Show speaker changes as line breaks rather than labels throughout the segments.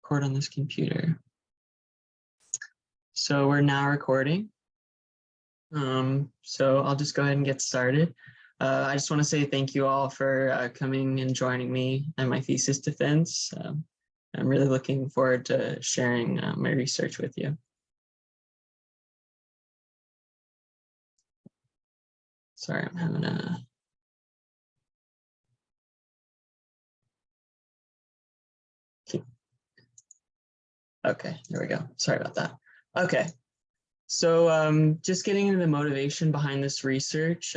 record on this computer. So we're now recording. So I'll just go ahead and get started. I just want to say thank you all for coming and joining me in my thesis defense. I'm really looking forward to sharing my research with you. Sorry, I'm having a... Okay, there we go. Sorry about that. Okay, so just getting into the motivation behind this research,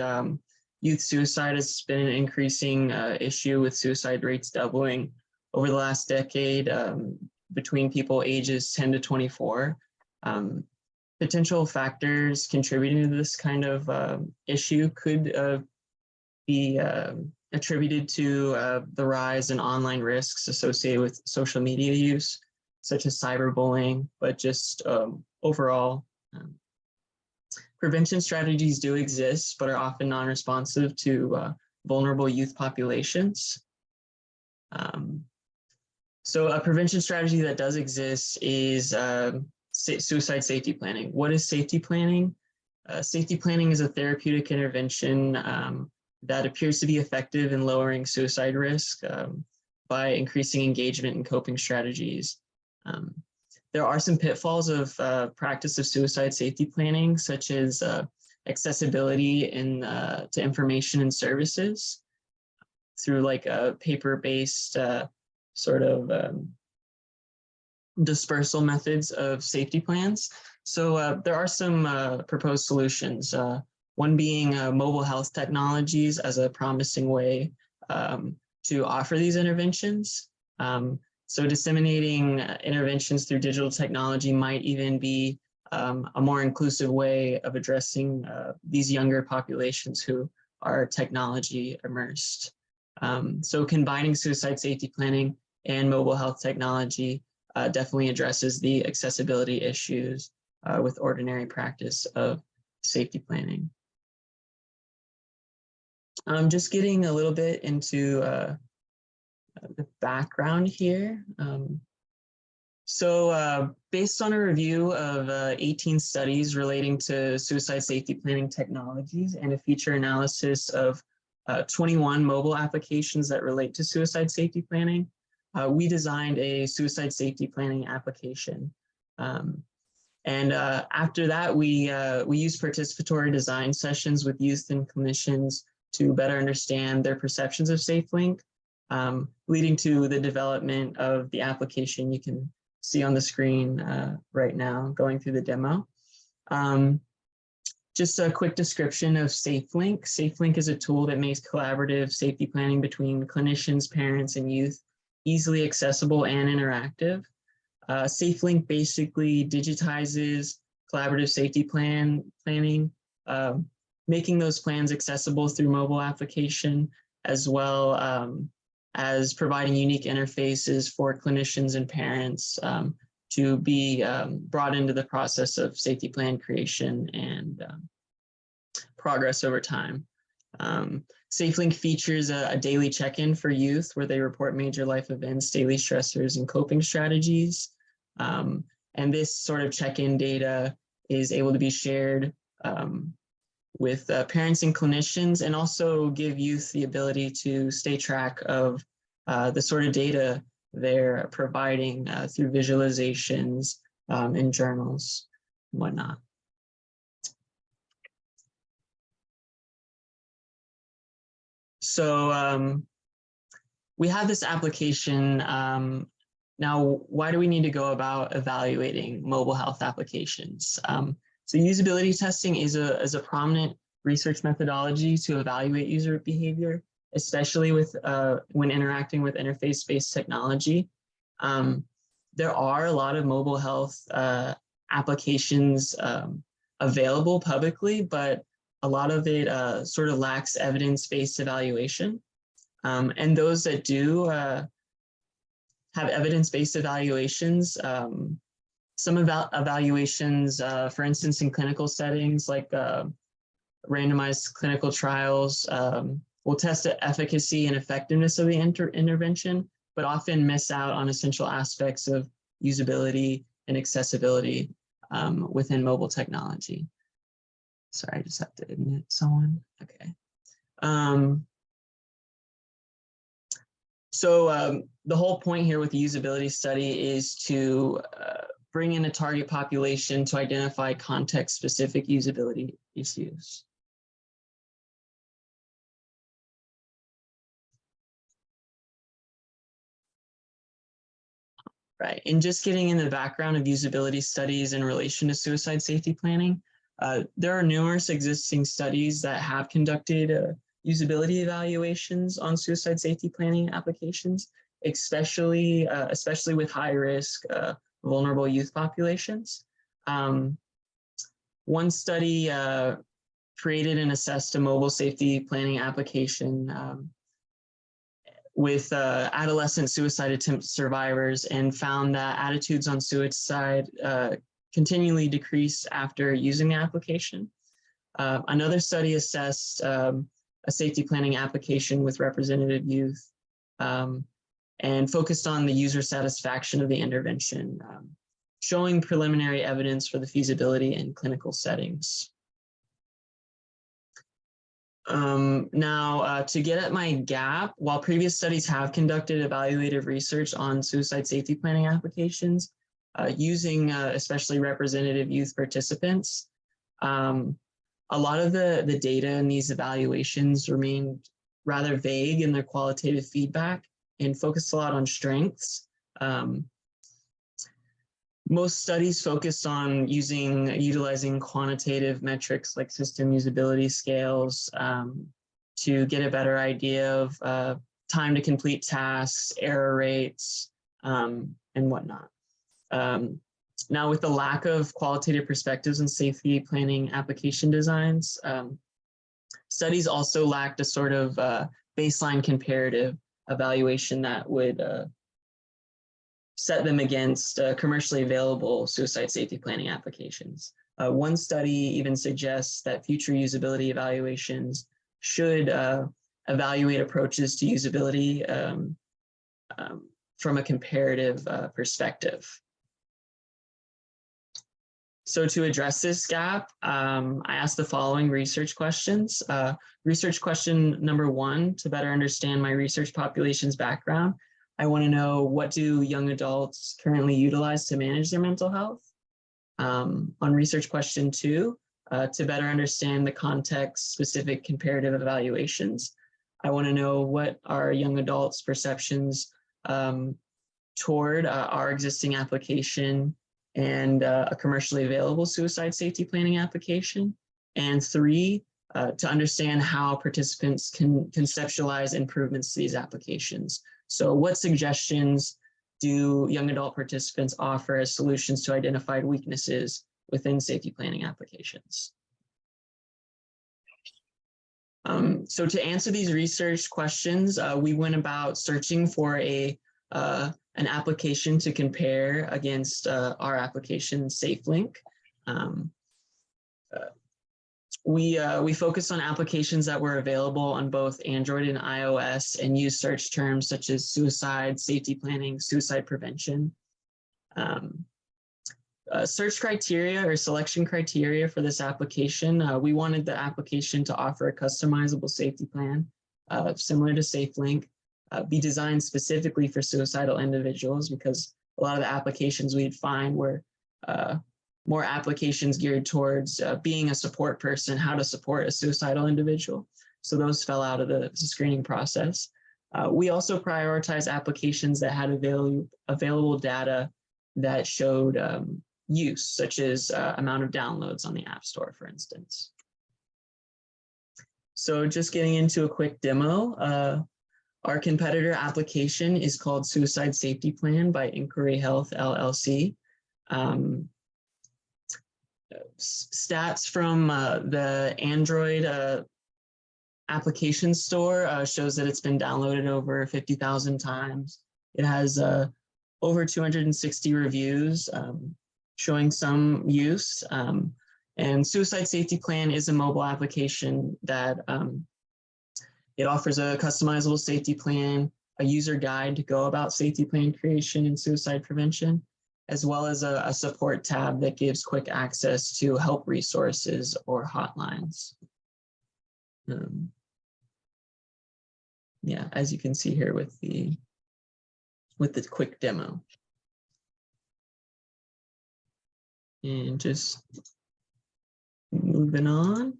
youth suicide has been an increasing issue, with suicide rates doubling over the last decade between people ages 10 to 24. Potential factors contributing to this kind of issue could be attributed to the rise in online risks associated with social media use, such as cyberbullying, but just overall, prevention strategies do exist, but are often non-responsive to vulnerable youth populations. So a prevention strategy that does exist is suicide safety planning. What is safety planning? Safety planning is a therapeutic intervention that appears to be effective in lowering suicide risk by increasing engagement and coping strategies. There are some pitfalls of practice of suicide safety planning, such as accessibility to information and services through like a paper-based sort of dispersal methods of safety plans. So there are some proposed solutions, one being mobile health technologies as a promising way to offer these interventions. So disseminating interventions through digital technology might even be a more inclusive way of addressing these younger populations who are technology immersed. So combining suicide safety planning and mobile health technology definitely addresses the accessibility issues with ordinary practice of safety planning. Just getting a little bit into the background here. So based on a review of 18 studies relating to suicide safety planning technologies and a feature analysis of 21 mobile applications that relate to suicide safety planning, we designed a suicide safety planning application. And after that, we used participatory design sessions with youth and clinicians to better understand their perceptions of SafeLink, leading to the development of the application you can see on the screen right now, going through the demo. Just a quick description of SafeLink. SafeLink is a tool that makes collaborative safety planning between clinicians, parents, and youth easily accessible and interactive. SafeLink basically digitizes collaborative safety planning, making those plans accessible through mobile application, as well as providing unique interfaces for clinicians and parents to be brought into the process of safety plan creation and progress over time. SafeLink features a daily check-in for youth where they report major life events, daily stressors, and coping strategies. And this sort of check-in data is able to be shared with parents and clinicians, and also give youth the ability to stay track of the sort of data they're providing through visualizations and journals and whatnot. So we have this application. Now, why do we need to go about evaluating mobile health applications? So usability testing is a prominent research methodology to evaluate user behavior, especially with when interacting with interface-based technology. There are a lot of mobile health applications available publicly, but a lot of it sort of lacks evidence-based evaluation. And those that do have evidence-based evaluations, some evaluations, for instance, in clinical settings like randomized clinical trials, will test the efficacy and effectiveness of the intervention, but often miss out on essential aspects of usability, and accessibility within mobile technology. Sorry, I just have to admit someone. Okay. So the whole point here with the usability study is to bring in a target population to identify context-specific usability issues. Right, and just getting into the background of usability studies in relation to suicide safety planning, there are numerous existing studies that have conducted usability evaluations on suicide safety planning applications, especially with high risk, vulnerable youth populations. One study created and assessed a mobile safety planning application with adolescent suicide attempt survivors and found that attitudes on suicide continually decrease after using the application. Another study assessed a safety planning application with representative youth and focused on the user satisfaction of the intervention, showing preliminary evidence for the feasibility in clinical settings. Now, to get at my gap, while previous studies have conducted evaluative research on suicide safety planning applications, using especially representative youth participants, a lot of the data in these evaluations remained rather vague in their qualitative feedback and focused a lot on strengths. Most studies focused on utilizing quantitative metrics like system usability scales to get a better idea of time to complete tasks, error rates, and whatnot. Now, with the lack of qualitative perspectives in safety planning application designs, studies also lacked a sort of baseline comparative evaluation that would set them against commercially available suicide safety planning applications. One study even suggests that future usability evaluations should evaluate approaches to usability from a comparative perspective. So to address this gap, I asked the following research questions. Research question number 1, to better understand my research population's background, I want to know, what do young adults currently utilize to manage their mental health? On research question 2, to better understand the context-specific comparative evaluations, I want to know what are young adults' perceptions toward our existing application and a commercially available suicide safety planning application. And 3, to understand how participants can conceptualize improvements to these applications. So what suggestions do young adult participants offer as solutions to identified weaknesses within safety planning applications? So to answer these research questions, we went about searching for an application to compare against our application SafeLink. We focused on applications that were available on both Android and iOS and used search terms such as suicide, safety planning, suicide prevention. Search criteria or selection criteria for this application, we wanted the application to offer a customizable safety plan similar to SafeLink, be designed specifically for suicidal individuals, because a lot of the applications we'd find were more applications geared towards being a support person, how to support a suicidal individual. So those fell out of the screening process. We also prioritize applications that had available data that showed use, such as amount of downloads on the App Store, for instance. So just getting into a quick demo, our competitor application is called Suicide Safety Plan by MHEALTH, LLC. Stats from the Android application store shows that it's been downloaded over 50,000 times. It has over 260 reviews showing some use. And Suicide Safety Plan is a mobile application that it offers a customizable safety plan, a user guide to go about safety plan creation and suicide prevention, as well as a support tab that gives quick access to help resources or hotlines. Yeah, as you can see here with the quick demo. And just moving on.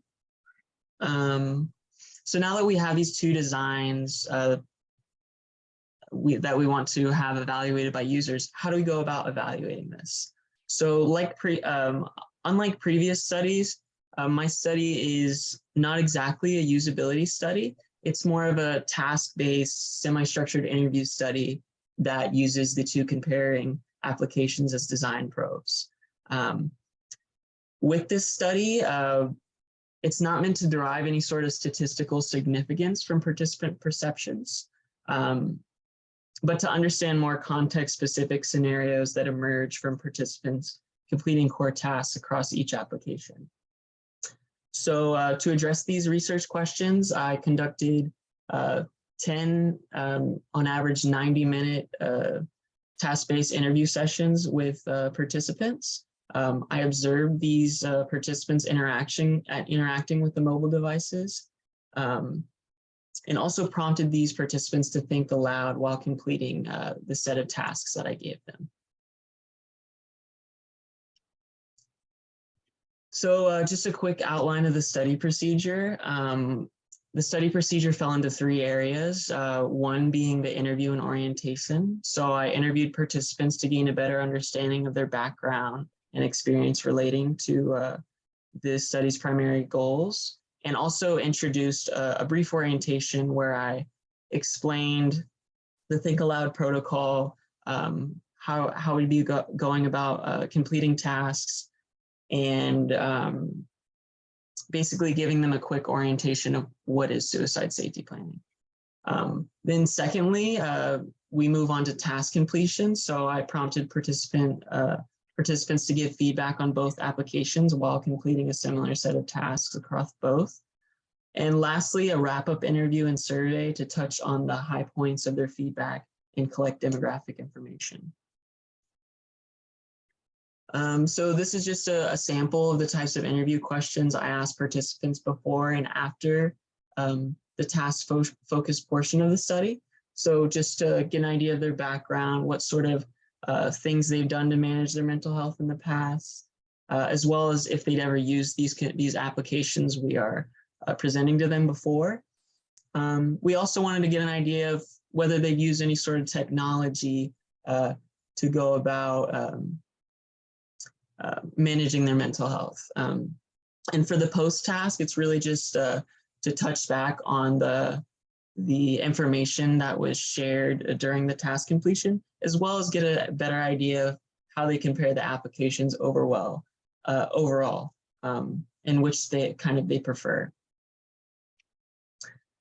So now that we have these two designs that we want to have evaluated by users, how do we go about evaluating this? So unlike previous studies, my study is not exactly a usability study. It's more of a task-based, semi-structured interview study that uses the two comparing applications as design probes. With this study, it's not meant to derive any sort of statistical significance from participant perceptions, but to understand more context-specific scenarios that emerge from participants completing core tasks across each application. So to address these research questions, I conducted 10, on average, 90-minute task-based interview sessions with participants. I observed these participants interacting with the mobile devices, and also prompted these participants to think aloud while completing the set of tasks that I gave them. So just a quick outline of the study procedure. The study procedure fell into three areas, one being the interview and orientation. So I interviewed participants to gain a better understanding of their background and experience relating to the study's primary goals, and also introduced a brief orientation where I explained the Think Aloud protocol, how we'd be going about completing tasks, and basically giving them a quick orientation of what is suicide safety planning. Then secondly, we move on to task completion. So I prompted participants to give feedback on both applications while completing a similar set of tasks across both. And lastly, a wrap-up interview and survey to touch on the high points of their feedback and collect demographic information. So this is just a sample of the types of interview questions I asked participants before and after the task focused portion of the study. So just to get an idea of their background, what sort of things they've done to manage their mental health in the past, as well as if they'd ever used these applications we are presenting to them before. We also wanted to get an idea of whether they've used any sort of technology to go about managing their mental health. And for the post task, it's really just to touch back on the information that was shared during the task completion, as well as get a better idea of how they compare the applications overall, and which they prefer.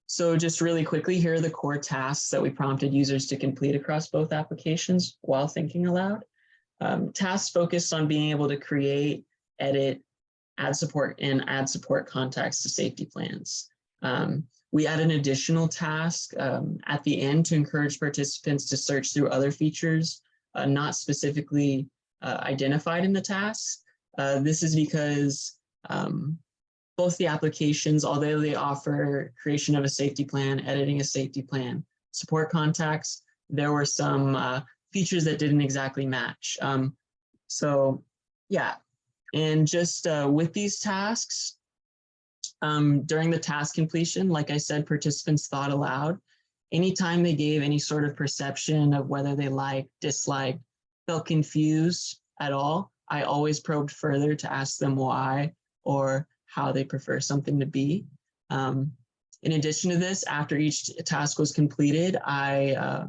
So just really quickly, here are the core tasks that we prompted users to complete across both applications while thinking aloud. Tasks focused on being able to create, edit, add support contacts to safety plans. We add an additional task at the end to encourage participants to search through other features not specifically identified in the tasks. This is because both the applications, although they offer creation of a safety plan, editing a safety plan, support contacts, there were some features that didn't exactly match. So yeah, and just with these tasks, during the task completion, like I said, participants thought aloud. Anytime they gave any sort of perception of whether they liked, disliked, felt confused at all, I always probed further to ask them why or how they prefer something to be. In addition to this, after each task was completed, I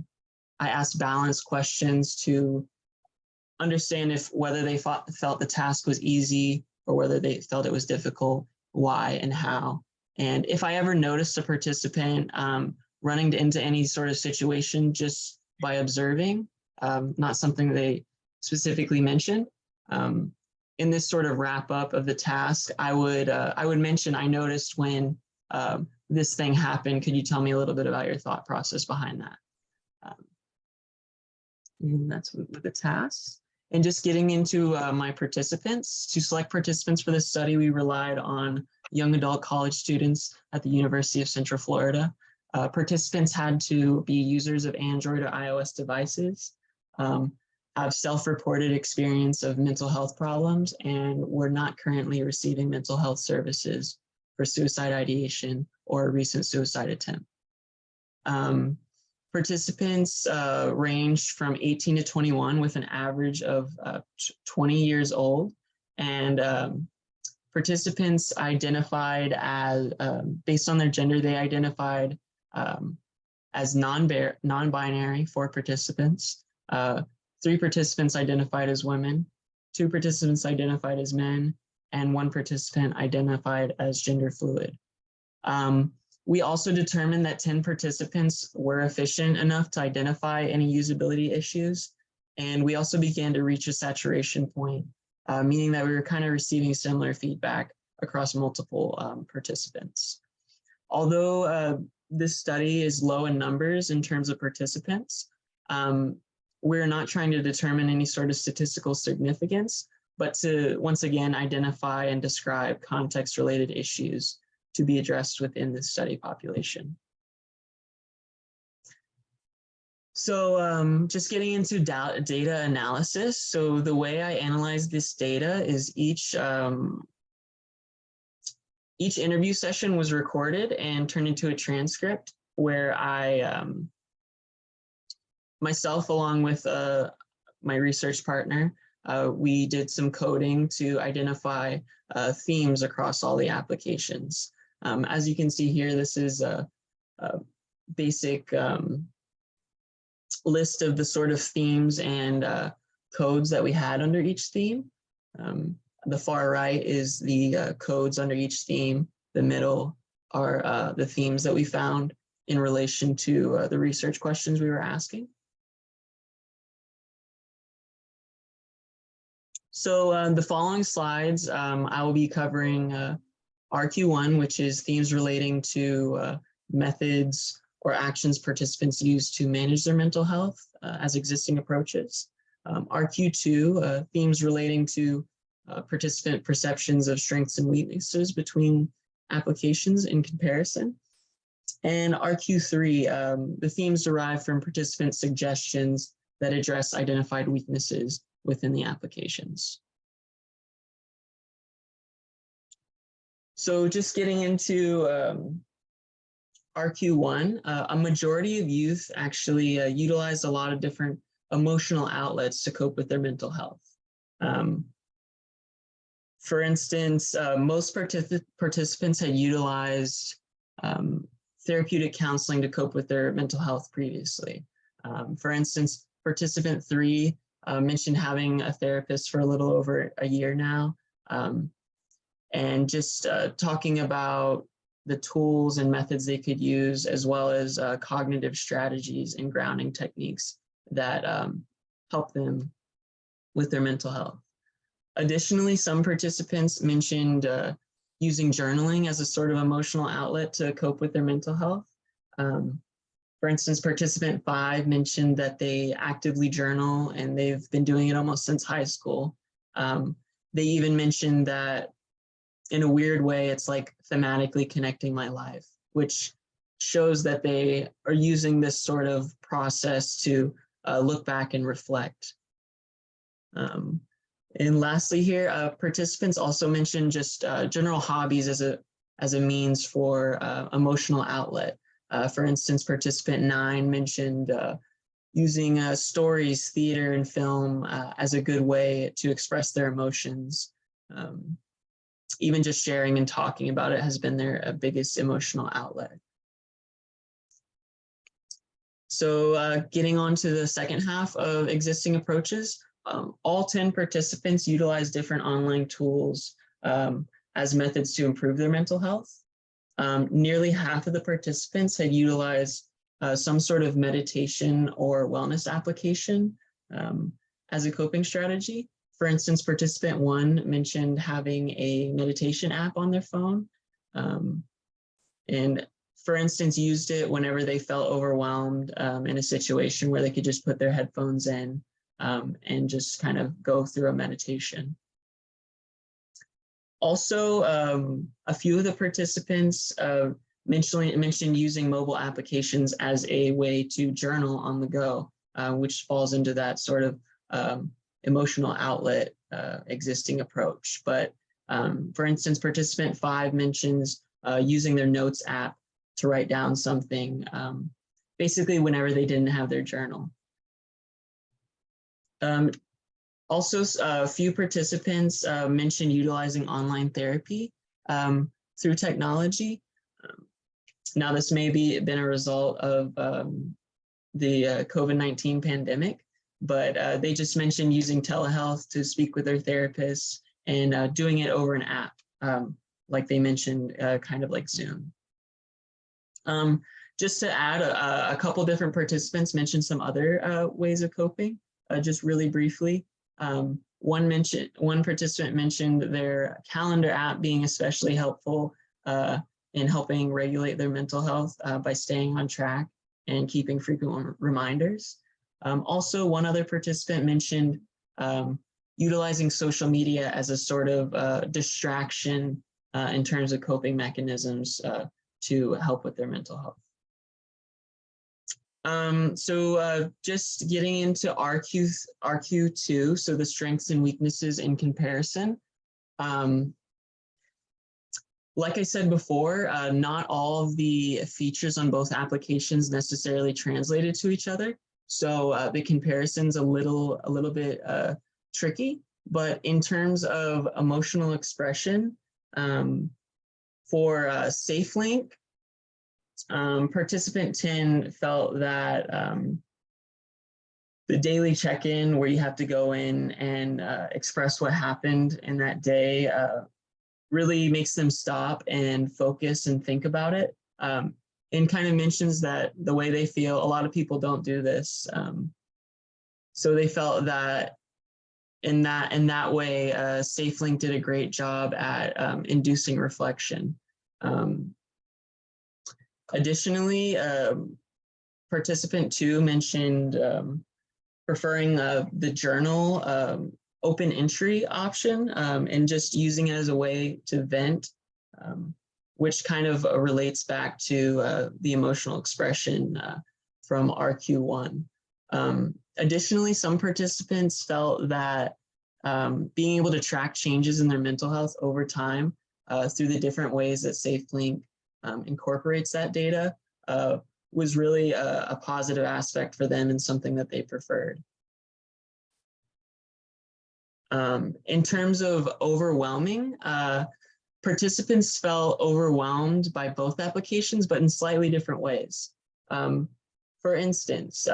asked balanced questions to understand whether they felt the task was easy or whether they felt it was difficult, why and how. And if I ever noticed a participant running into any sort of situation just by observing, not something they specifically mentioned, in this sort of wrap up of the task, I would mention, I noticed when this thing happened, could you tell me a little bit about your thought process behind that? And that's with the tasks. And just getting into my participants, to select participants for this study, we relied on young adult college students at the University of Central Florida. Participants had to be users of Android or iOS devices, have self-reported experience of mental health problems, and were not currently receiving mental health services for suicide ideation or a recent suicide attempt. Participants ranged from 18 to 21 with an average of 20 years old, and participants identified as, based on their gender, they identified as non-binary, 4 participants. 3 participants identified as women, 2 participants identified as men, and 1 participant identified as gender fluid. We also determined that 10 participants were efficient enough to identify any usability issues. And we also began to reach a saturation point, meaning that we were kind of receiving similar feedback across multiple participants. Although this study is low in numbers in terms of participants, we're not trying to determine any sort of statistical significance, but to once again identify and describe context-related issues to be addressed within the study population. So just getting into data analysis. So the way I analyze this data is each interview session was recorded and turned into a transcript where I, myself along with my research partner, we did some coding to identify themes across all the applications. As you can see here, this is a basic list of the sort of themes and codes that we had under each theme. The far right is the codes under each theme. The middle are the themes that we found in relation to the research questions we were asking. So the following slides, I will be covering RQ1, which is themes relating to methods or actions participants use to manage their mental health as existing approaches. RQ2, themes relating to participant perceptions of strengths and weaknesses between applications in comparison. And RQ3, the themes derived from participant suggestions that address identified weaknesses within the applications. So just getting into RQ1, a majority of youth actually utilize a lot of different emotional outlets to cope with their mental health. For instance, most participants had utilized therapeutic counseling to cope with their mental health previously. For instance, participant 3 mentioned having a therapist for a little over a year now. And just talking about the tools and methods they could use, as well as cognitive strategies and grounding techniques that help them with their mental health. Additionally, some participants mentioned using journaling as a sort of emotional outlet to cope with their mental health. For instance, participant 5 mentioned that they actively journal and they've been doing it almost since high school. They even mentioned that in a weird way, it's like thematically connecting my life, which shows that they are using this sort of process to look back and reflect. And lastly here, participants also mentioned just general hobbies as a means for emotional outlet. For instance, participant 9 mentioned using stories, theater, and film as a good way to express their emotions. Even just sharing and talking about it has been their biggest emotional outlet. So getting on to the second half of existing approaches, all 10 participants utilize different online tools as methods to improve their mental health. Nearly half of the participants had utilized some sort of meditation or wellness application as a coping strategy. For instance, participant 1 mentioned having a meditation app on their phone, and for instance, used it whenever they felt overwhelmed in a situation where they could just put their headphones in and just kind of go through a meditation. Also, a few of the participants mentioned using mobile applications as a way to journal on the go, which falls into that sort of emotional outlet existing approach. But for instance, participant 5 mentions using their notes app to write down something, basically whenever they didn't have their journal. Also, a few participants mentioned utilizing online therapy through technology. Now, this may be been a result of the COVID-19 pandemic, but they just mentioned using telehealth to speak with their therapists and doing it over an app, like they mentioned, kind of like Zoom. Just to add, a couple different participants mentioned some other ways of coping, just really briefly. One participant mentioned their calendar app being especially helpful in helping regulate their mental health by staying on track and keeping frequent reminders. Also, one other participant mentioned utilizing social media as a sort of distraction in terms of coping mechanisms to help with their mental health. Just getting into RQ2, so the strengths and weaknesses in comparison. Like I said before, not all of the features on both applications necessarily translated to each other. So the comparison's a little bit tricky, but in terms of emotional expression, for SafeLink, participant 10 felt that the daily check-in where you have to go in and express what happened in that day really makes them stop and focus and think about it. And kind of mentions that the way they feel, a lot of people don't do this. So they felt that in that way, SafeLink did a great job at inducing reflection. Additionally, participant 2 mentioned preferring the journal open entry option and just using it as a way to vent, which kind of relates back to the emotional expression from RQ1. Additionally, some participants felt that being able to track changes in their mental health over time through the different ways that SafeLink incorporates that data was really a positive aspect for them and something that they preferred. In terms of overwhelming, participants felt overwhelmed by both applications, but in slightly different ways. For instance,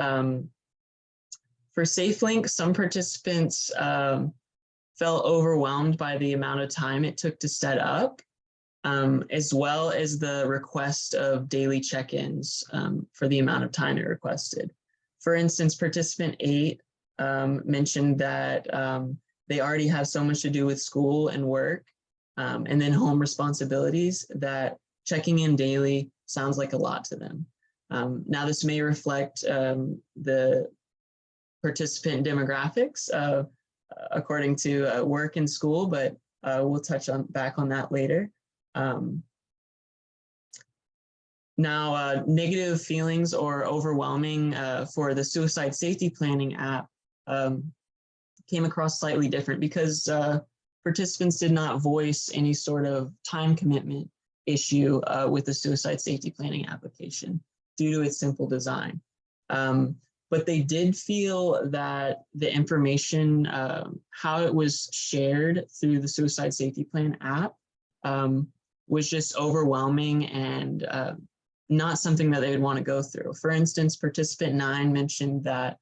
for SafeLink, some participants felt overwhelmed by the amount of time it took to set up, as well as the request of daily check-ins for the amount of time it requested. For instance, participant 8 mentioned that they already have so much to do with school and work and then home responsibilities that checking in daily sounds like a lot to them. Now, this may reflect the participant demographics according to work and school, but we'll touch back on that later. Now, negative feelings or overwhelming for the suicide safety planning app came across slightly different because participants did not voice any sort of time commitment issue with the suicide safety planning application due to its simple design. But they did feel that the information, how it was shared through the suicide safety plan app was just overwhelming and not something that they would want to go through. For instance, participant 9 mentioned that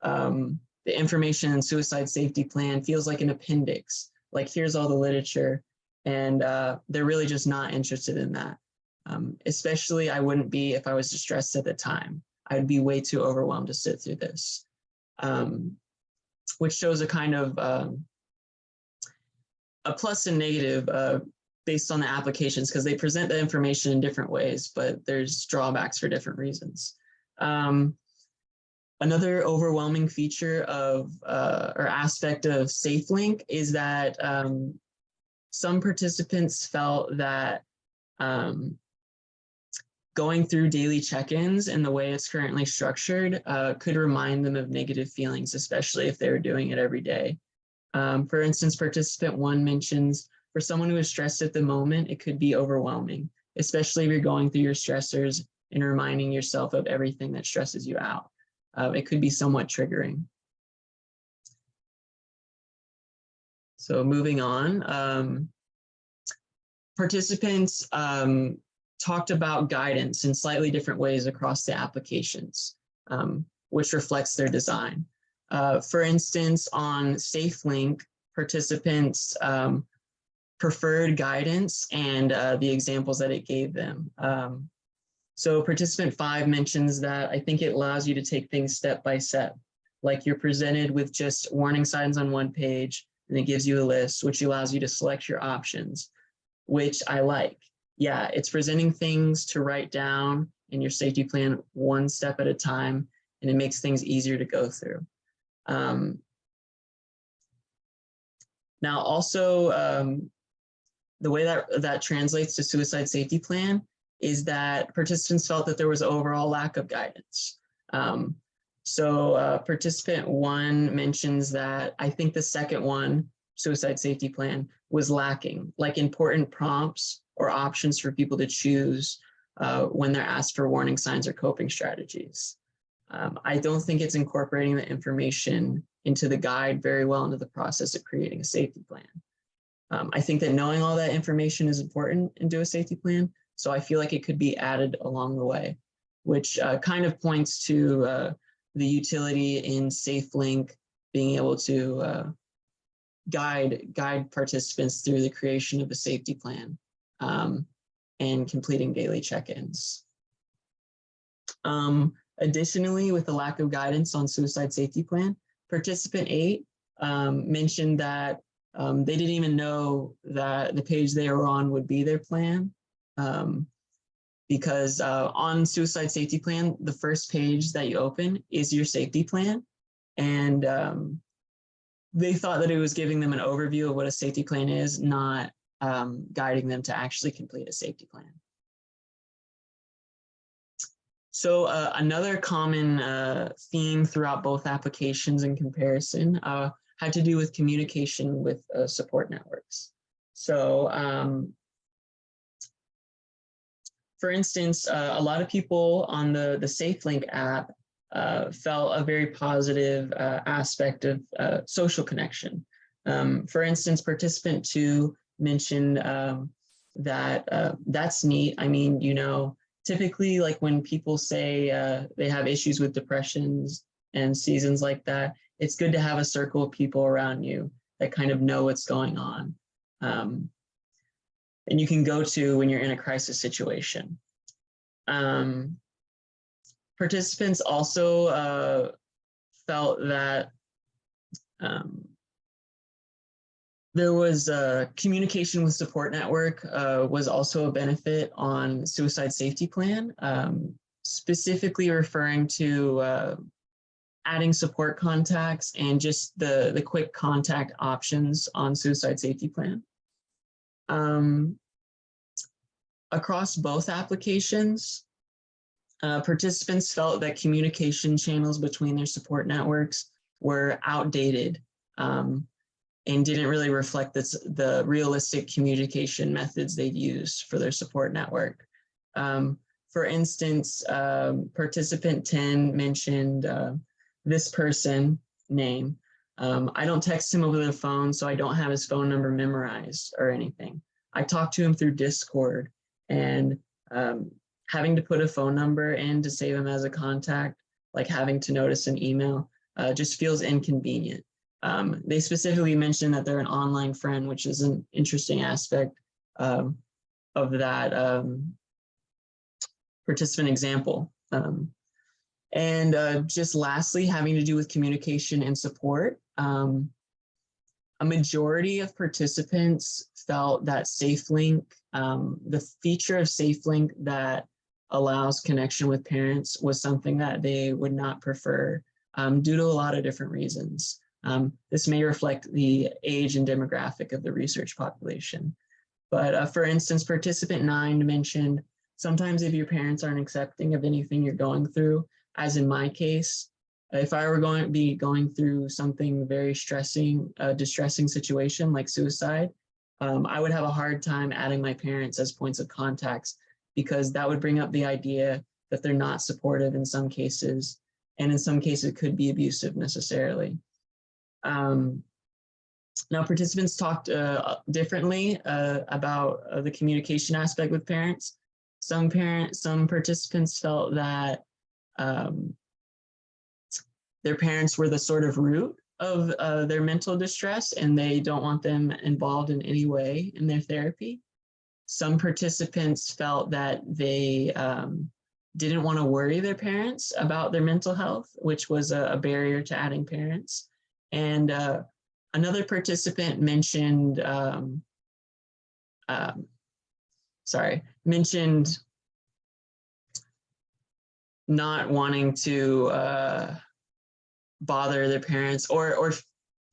the information in suicide safety plan feels like an appendix, like here's all the literature, and they're really just not interested in that. Especially I wouldn't be if I was distressed at the time. I'd be way too overwhelmed to sit through this, which shows a kind of a plus and negative based on the applications, because they present the information in different ways, but there's drawbacks for different reasons. Another overwhelming feature of or aspect of SafeLink is that some participants felt that going through daily check-ins in the way it's currently structured could remind them of negative feelings, especially if they were doing it every day. For instance, participant 1 mentions, for someone who is stressed at the moment, it could be overwhelming, especially if you're going through your stressors and reminding yourself of everything that stresses you out. It could be somewhat triggering. So moving on, participants talked about guidance in slightly different ways across the applications, which reflects their design. For instance, on SafeLink, participants preferred guidance and the examples that it gave them. So participant 5 mentions that I think it allows you to take things step by step, like you're presented with just warning signs on one page, and it gives you a list, which allows you to select your options, which I like. Yeah, it's presenting things to write down in your safety plan one step at a time, and it makes things easier to go through. Now also, the way that translates to suicide safety plan is that participants felt that there was overall lack of guidance. Participant 1 mentions that I think the second one, suicide safety plan, was lacking, like important prompts or options for people to choose when they're asked for warning signs or coping strategies. I don't think it's incorporating the information into the guide very well into the process of creating a safety plan. I think that knowing all that information is important into a safety plan, so I feel like it could be added along the way, which kind of points to the utility in SafeLink being able to guide participants through the creation of a safety plan and completing daily check-ins. Additionally, with the lack of guidance on suicide safety plan, participant 8 mentioned that they didn't even know that the page they were on would be their plan, because on suicide safety plan, the first page that you open is your safety plan. And they thought that it was giving them an overview of what a safety plan is, not guiding them to actually complete a safety plan. So another common theme throughout both applications in comparison had to do with communication with support networks. So for instance, a lot of people on the SafeLink app felt a very positive aspect of social connection. For instance, participant 2 mentioned that that's neat. I mean, you know, typically like when people say they have issues with depressions and seasons like that, it's good to have a circle of people around you that kind of know what's going on. And you can go to when you're in a crisis situation. Participants also felt that there was communication with support network was also a benefit on suicide safety plan, specifically referring to adding support contacts and just the quick contact options on suicide safety plan. Across both applications, participants felt that communication channels between their support networks were outdated and didn't really reflect the realistic communication methods they'd used for their support network. For instance, participant 10 mentioned this person name. I don't text him over the phone, so I don't have his phone number memorized or anything. I talked to him through Discord, and having to put a phone number in to save him as a contact, like having to notice an email, just feels inconvenient. They specifically mentioned that they're an online friend, which is an interesting aspect of that participant example. Just lastly, having to do with communication and support, a majority of participants felt that SafeLink, the feature of SafeLink that allows connection with parents was something that they would not prefer due to a lot of different reasons. This may reflect the age and demographic of the research population. But for instance, participant 9 mentioned, sometimes if your parents aren't accepting of anything you're going through, as in my case, if I were going to be going through something very distressing situation like suicide, I would have a hard time adding my parents as points of contacts, because that would bring up the idea that they're not supportive in some cases, and in some cases it could be abusive necessarily. Now, participants talked differently about the communication aspect with parents. Some participants felt that their parents were the sort of root of their mental distress, and they don't want them involved in any way in their therapy. Some participants felt that they didn't want to worry their parents about their mental health, which was a barrier to adding parents. And another participant mentioned, mentioned not wanting to bother their parents, or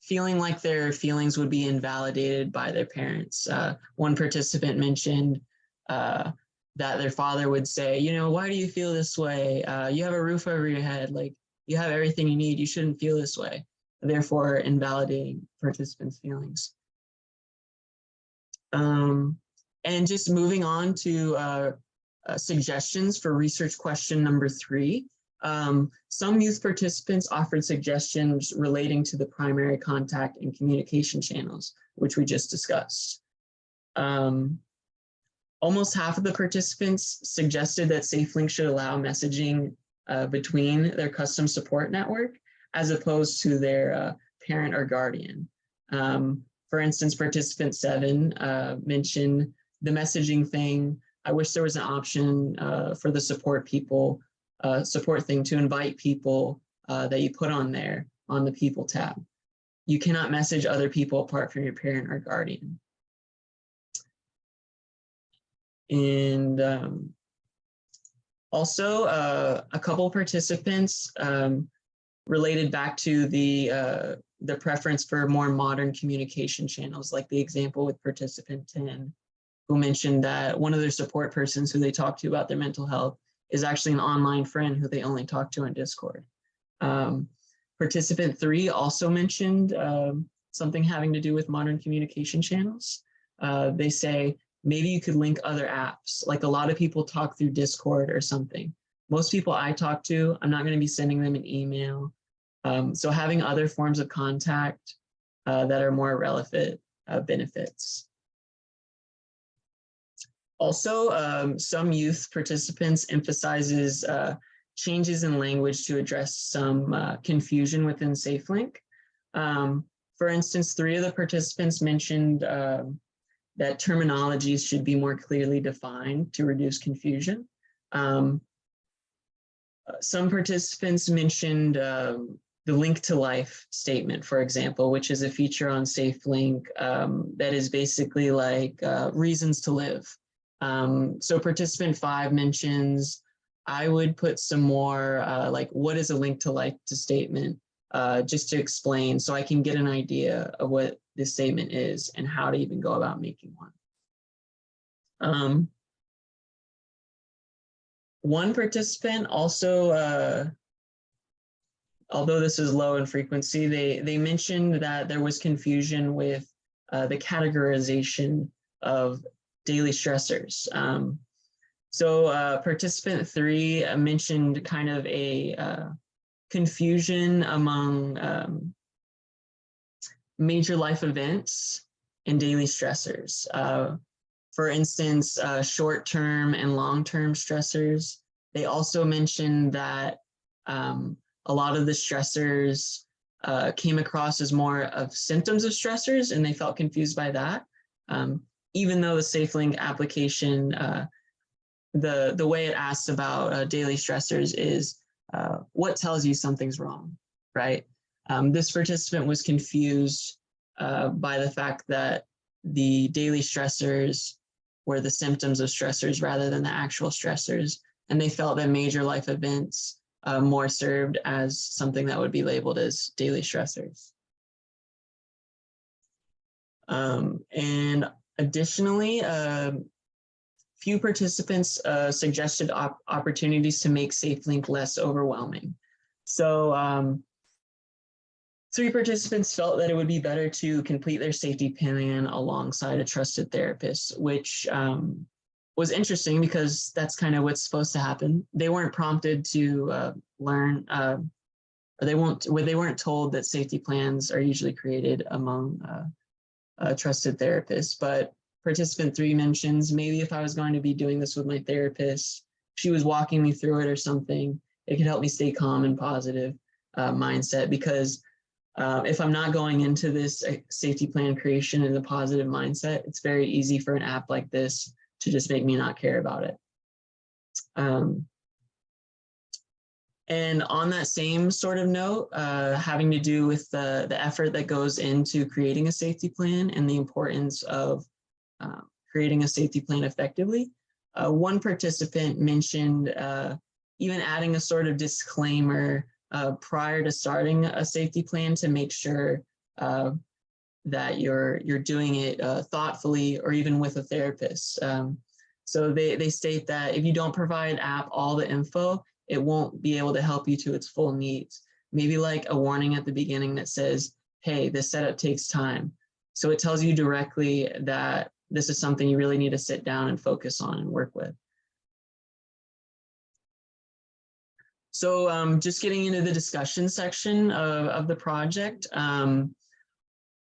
feeling like their feelings would be invalidated by their parents. One participant mentioned that their father would say, you know, why do you feel this way? You have a roof over your head, like you have everything you need, you shouldn't feel this way, therefore invalidating participants' feelings. And just moving on to suggestions for research question number 3. Some youth participants offered suggestions relating to the primary contact and communication channels, which we just discussed. Almost half of the participants suggested that SafeLink should allow messaging between their custom support network as opposed to their parent or guardian. For instance, participant 7 mentioned the messaging thing. I wish there was an option for the support thing to invite people that you put on there on the people tab. You cannot message other people apart from your parent or guardian. And also a couple participants related back to the preference for more modern communication channels, like the example with participant 10, who mentioned that one of their support persons who they talk to about their mental health is actually an online friend who they only talk to on Discord. Participant 3 also mentioned something having to do with modern communication channels. They say, maybe you could link other apps, like a lot of people talk through Discord or something. Most people I talk to, I'm not going to be sending them an email. So having other forms of contact that are more relevant benefits. Also, some youth participants emphasizes changes in language to address some confusion within SafeLink. For instance, 3 of the participants mentioned that terminologies should be more clearly defined to reduce confusion. Some participants mentioned the link to life statement, for example, which is a feature on SafeLink that is basically like reasons to live. So participant 5 mentions, I would put some more like what is a link to life to statement, just to explain so I can get an idea of what this statement is and how to even go about making one. One participant also, although this is low in frequency, they mentioned that there was confusion with the categorization of daily stressors. So participant 3 mentioned kind of a confusion among major life events and daily stressors. For instance, short-term and long-term stressors. They also mentioned that a lot of the stressors came across as more of symptoms of stressors, and they felt confused by that. Even though the SafeLink application, the way it asks about daily stressors is what tells you something's wrong, right? This participant was confused by the fact that the daily stressors were the symptoms of stressors rather than the actual stressors. and they felt that major life events more served as something that would be labeled as daily stressors. And additionally, few participants suggested opportunities to make SafeLink less overwhelming. So 3 participants felt that it would be better to complete their safety plan alongside a trusted therapist, which was interesting because that's kind of what's supposed to happen. They weren't prompted to learn, or they weren't told that safety plans are usually created among trusted therapists. But participant 3 mentions, maybe if I was going to be doing this with my therapist, she was walking me through it or something, it could help me stay calm and positive mindset, because if I'm not going into this safety plan creation in a positive mindset, it's very easy for an app like this to just make me not care about it. And on that same sort of note, having to do with the effort that goes into creating a safety plan and the importance of creating a safety plan effectively, one participant mentioned even adding a sort of disclaimer prior to starting a safety plan to make sure that you're doing it thoughtfully, or even with a therapist. So they state that if you don't provide app all the info, it won't be able to help you to its full needs. Maybe like a warning at the beginning that says, hey, this setup takes time. So it tells you directly that this is something you really need to sit down and focus on and work with. So just getting into the discussion section of the project.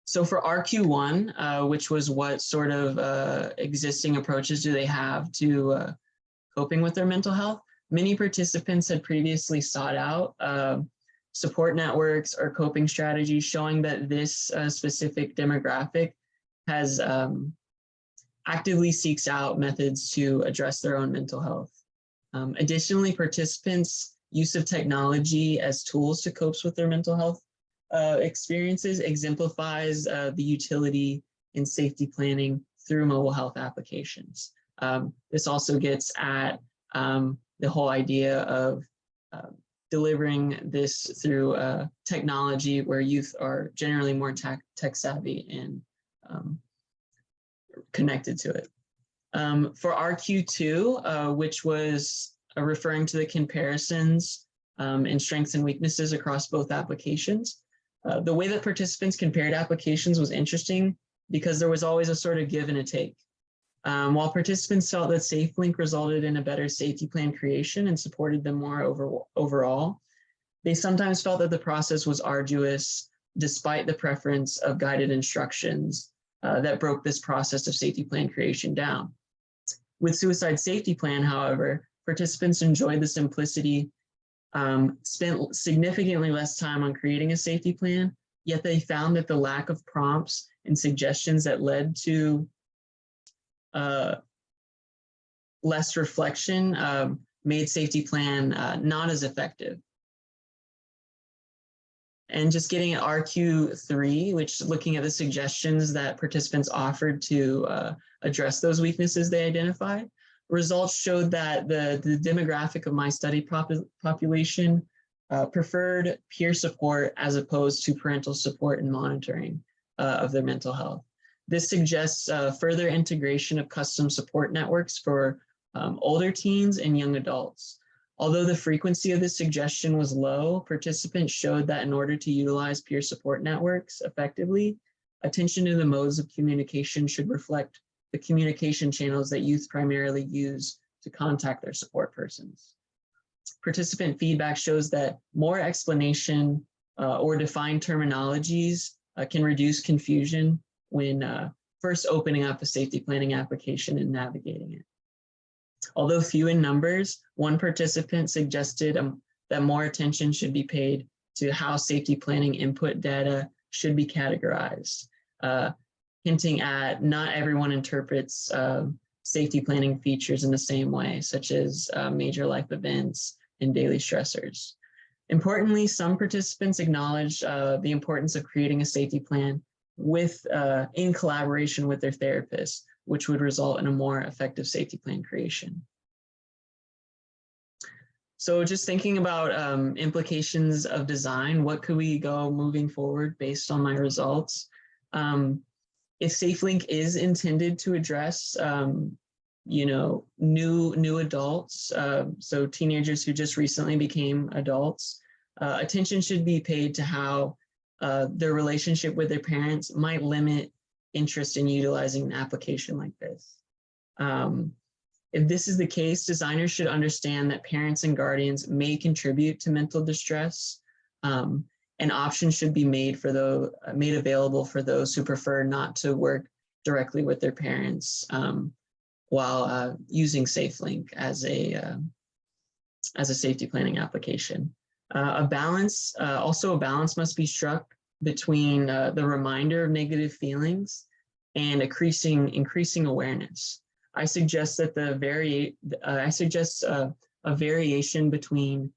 So for RQ1, which was what sort of existing approaches do they have to coping with their mental health, many participants had previously sought out support networks or coping strategies, showing that this specific demographic has actively seeks out methods to address their own mental health. Additionally, participants' use of technology as tools to cope with their mental health experiences exemplifies the utility in safety planning through mobile health applications. This also gets at the whole idea of delivering this through technology where youth are generally more tech savvy and connected to it. For RQ2, which was referring to the comparisons and strengths and weaknesses across both applications, the way that participants compared applications was interesting because there was always a sort of give and a take. While participants felt that SafeLink resulted in a better safety plan creation and supported them more overall, they sometimes felt that the process was arduous despite the preference of guided instructions that broke this process of safety plan creation down. With Suicide Safety Plan, however, participants enjoyed the simplicity, spent significantly less time on creating a safety plan, yet they found that the lack of prompts and suggestions that led to less reflection made safety plan not as effective. And just getting at RQ3, which is looking at the suggestions that participants offered to address those weaknesses they identified, results showed that the demographic of my study population preferred peer support as opposed to parental support and monitoring of their mental health. This suggests further integration of custom support networks for older teens and young adults. Although the frequency of this suggestion was low, participants showed that in order to utilize peer support networks effectively, attention to the modes of communication should reflect the communication channels that youth primarily use to contact their support persons. Participant feedback shows that more explanation or defined terminologies can reduce confusion when first opening up a safety planning application and navigating it. Although few in numbers, one participant suggested that more attention should be paid to how safety planning input data should be categorized, hinting at not everyone interprets safety planning features in the same way, such as major life events and daily stressors. Importantly, some participants acknowledged the importance of creating a safety plan in collaboration with their therapist, which would result in a more effective safety plan creation. So just thinking about implications of design, what could we go moving forward based on my results? If SafeLink is intended to address, new adults, so teenagers who just recently became adults, attention should be paid to how their relationship with their parents might limit interest in utilizing an application like this. If this is the case, designers should understand that parents and guardians may contribute to mental distress, and options should be made available for those who prefer not to work directly with their parents while using SafeLink as a safety planning application. A balance must be struck between the reminder of negative feelings and increasing awareness. I suggest that a variation between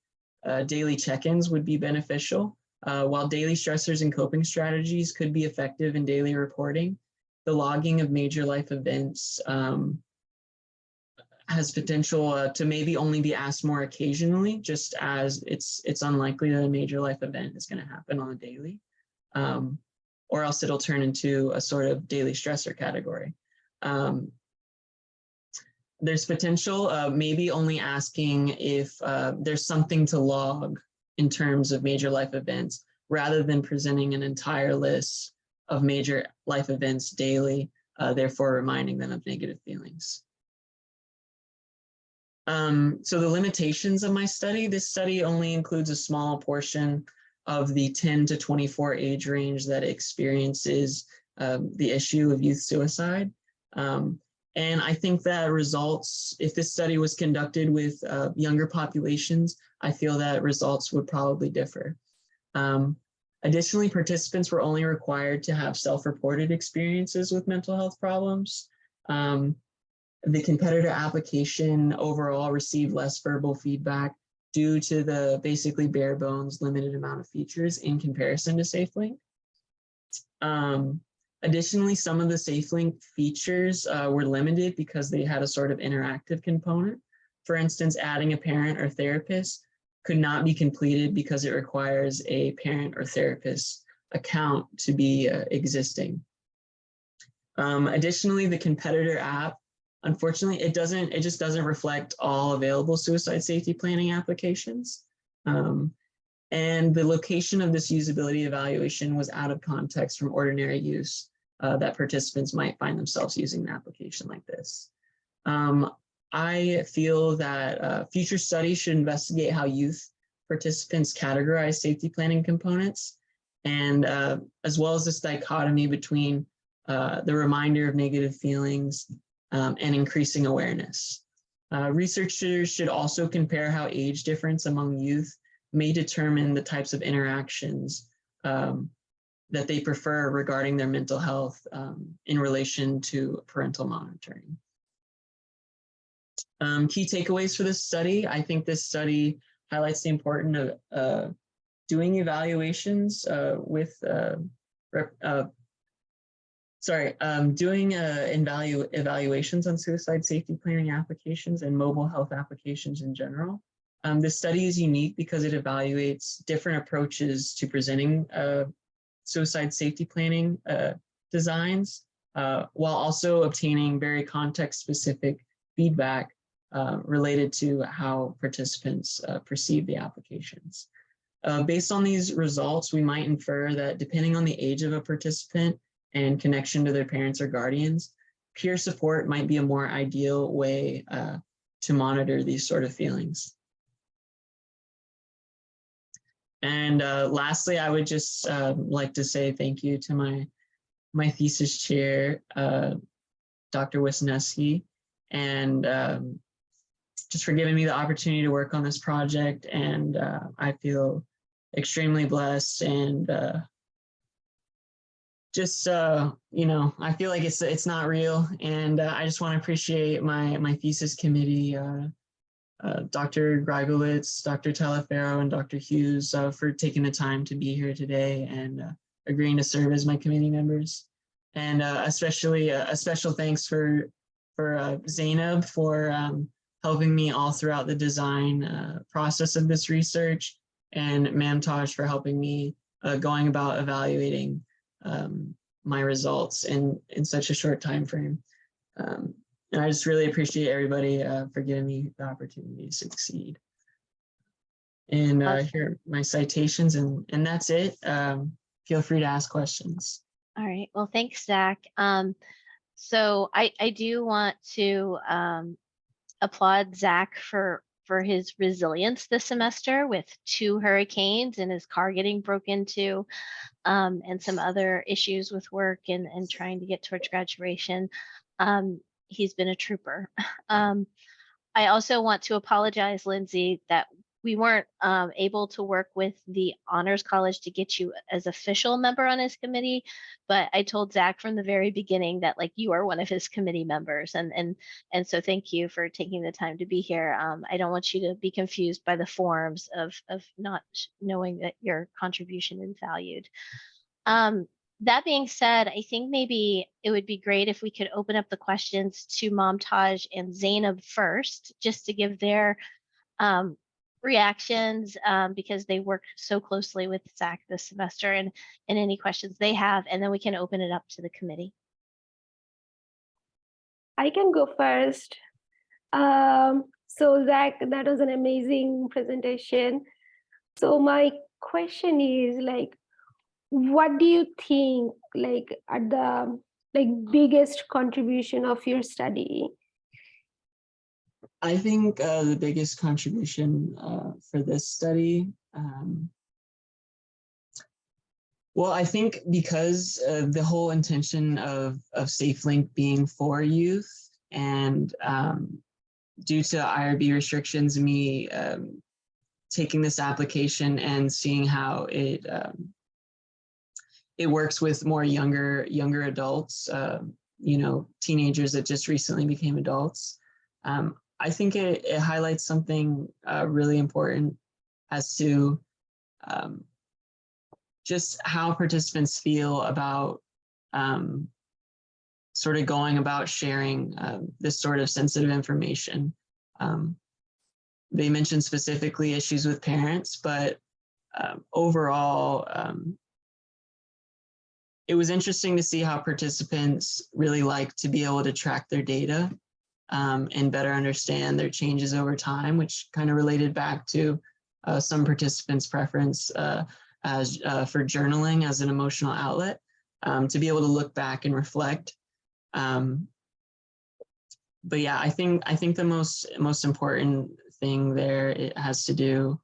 daily check-ins would be beneficial. While daily stressors and coping strategies could be effective in daily reporting, the logging of major life events has potential to maybe only be asked more occasionally, just as it's unlikely that a major life event is going to happen on a daily, or else it'll turn into a sort of daily stressor category. There's potential maybe only asking if there's something to log in terms of major life events, rather than presenting an entire list of major life events daily, therefore reminding them of negative feelings. So the limitations of my study, this study only includes a small portion of the 10 to 24 age range that experiences the issue of youth suicide. And I think that results, if this study was conducted with younger populations, I feel that results would probably differ. Additionally, participants were only required to have self-reported experiences with mental health problems. The competitor application overall received less verbal feedback due to the basically bare bones limited amount of features in comparison to SafeLink. Additionally, some of the SafeLink features were limited because they had a sort of interactive component. For instance, adding a parent or therapist could not be completed because it requires a parent or therapist account to be existing. Additionally, the competitor app, unfortunately, it just doesn't reflect all available suicide safety planning applications. And the location of this usability evaluation was out of context from ordinary use that participants might find themselves using an application like this. I feel that future studies should investigate how youth participants categorize safety planning components, and as well as this dichotomy between the reminder of negative feelings and increasing awareness. Researchers should also compare how age difference among youth may determine the types of interactions that they prefer regarding their mental health in relation to parental monitoring. Key takeaways for this study. I think this study highlights the importance of doing evaluations evaluations on suicide safety planning applications and mobile health applications in general. This study is unique because it evaluates different approaches to presenting suicide safety planning designs, while also obtaining very context-specific feedback related to how participants perceive the applications. Based on these results, we might infer that depending on the age of a participant and connection to their parents or guardians, peer support might be a more ideal way to monitor these sort of feelings. And lastly, I would just like to say thank you to my thesis chair, Dr. Wisniewski, and just for giving me the opportunity to work on this project. And I feel extremely blessed, and I feel like it's not real. And I just want to appreciate my thesis committee, Dr. Greigowitz, Dr. Talaferro, and Dr. Hughes for taking the time to be here today and agreeing to serve as my committee members. And especially a special thanks for Zainab for helping me all throughout the design process of this research, and Ma'am Taj for helping me going about evaluating my results in such a short time frame. And I just really appreciate everybody for giving me the opportunity to succeed. And here are my citations, and that's it. Feel free to ask questions.
All right, well, thanks, Zach. So I do want to applaud Zach for his resilience this semester with 2 hurricanes and his car getting broke into, and some other issues with work and trying to get towards graduation. He's been a trooper. I also want to apologize, Lindsay, that we weren't able to work with the Honors College to get you as official member on his committee, but I told Zach from the very beginning that like you are one of his committee members, and so thank you for taking the time to be here. I don't want you to be confused by the forms of not knowing that your contribution is valued. That being said, I think maybe it would be great if we could open up the questions to Mom Taj and Zainab first, just to give their reactions, because they work so closely with Zach this semester, and any questions they have, and then we can open it up to the committee.
I can go first. So Zach, that was an amazing presentation. So my question is like, what do you think like are the biggest contribution of your study?
I think the biggest contribution for this study, well, I think because the whole intention of SafeLink being for youth, and due to IRB restrictions, me taking this application and seeing how it works with more younger adults, you know, teenagers that just recently became adults. I think it highlights something really important as to just how participants feel about sort of going about sharing this sort of sensitive information. They mentioned specifically issues with parents, but overall, it was interesting to see how participants really like to be able to track their data and better understand their changes over time, which kind of related back to some participants' preference as for journaling as an emotional outlet, to be able to look back and reflect. But yeah, I think the most important thing there, it has to do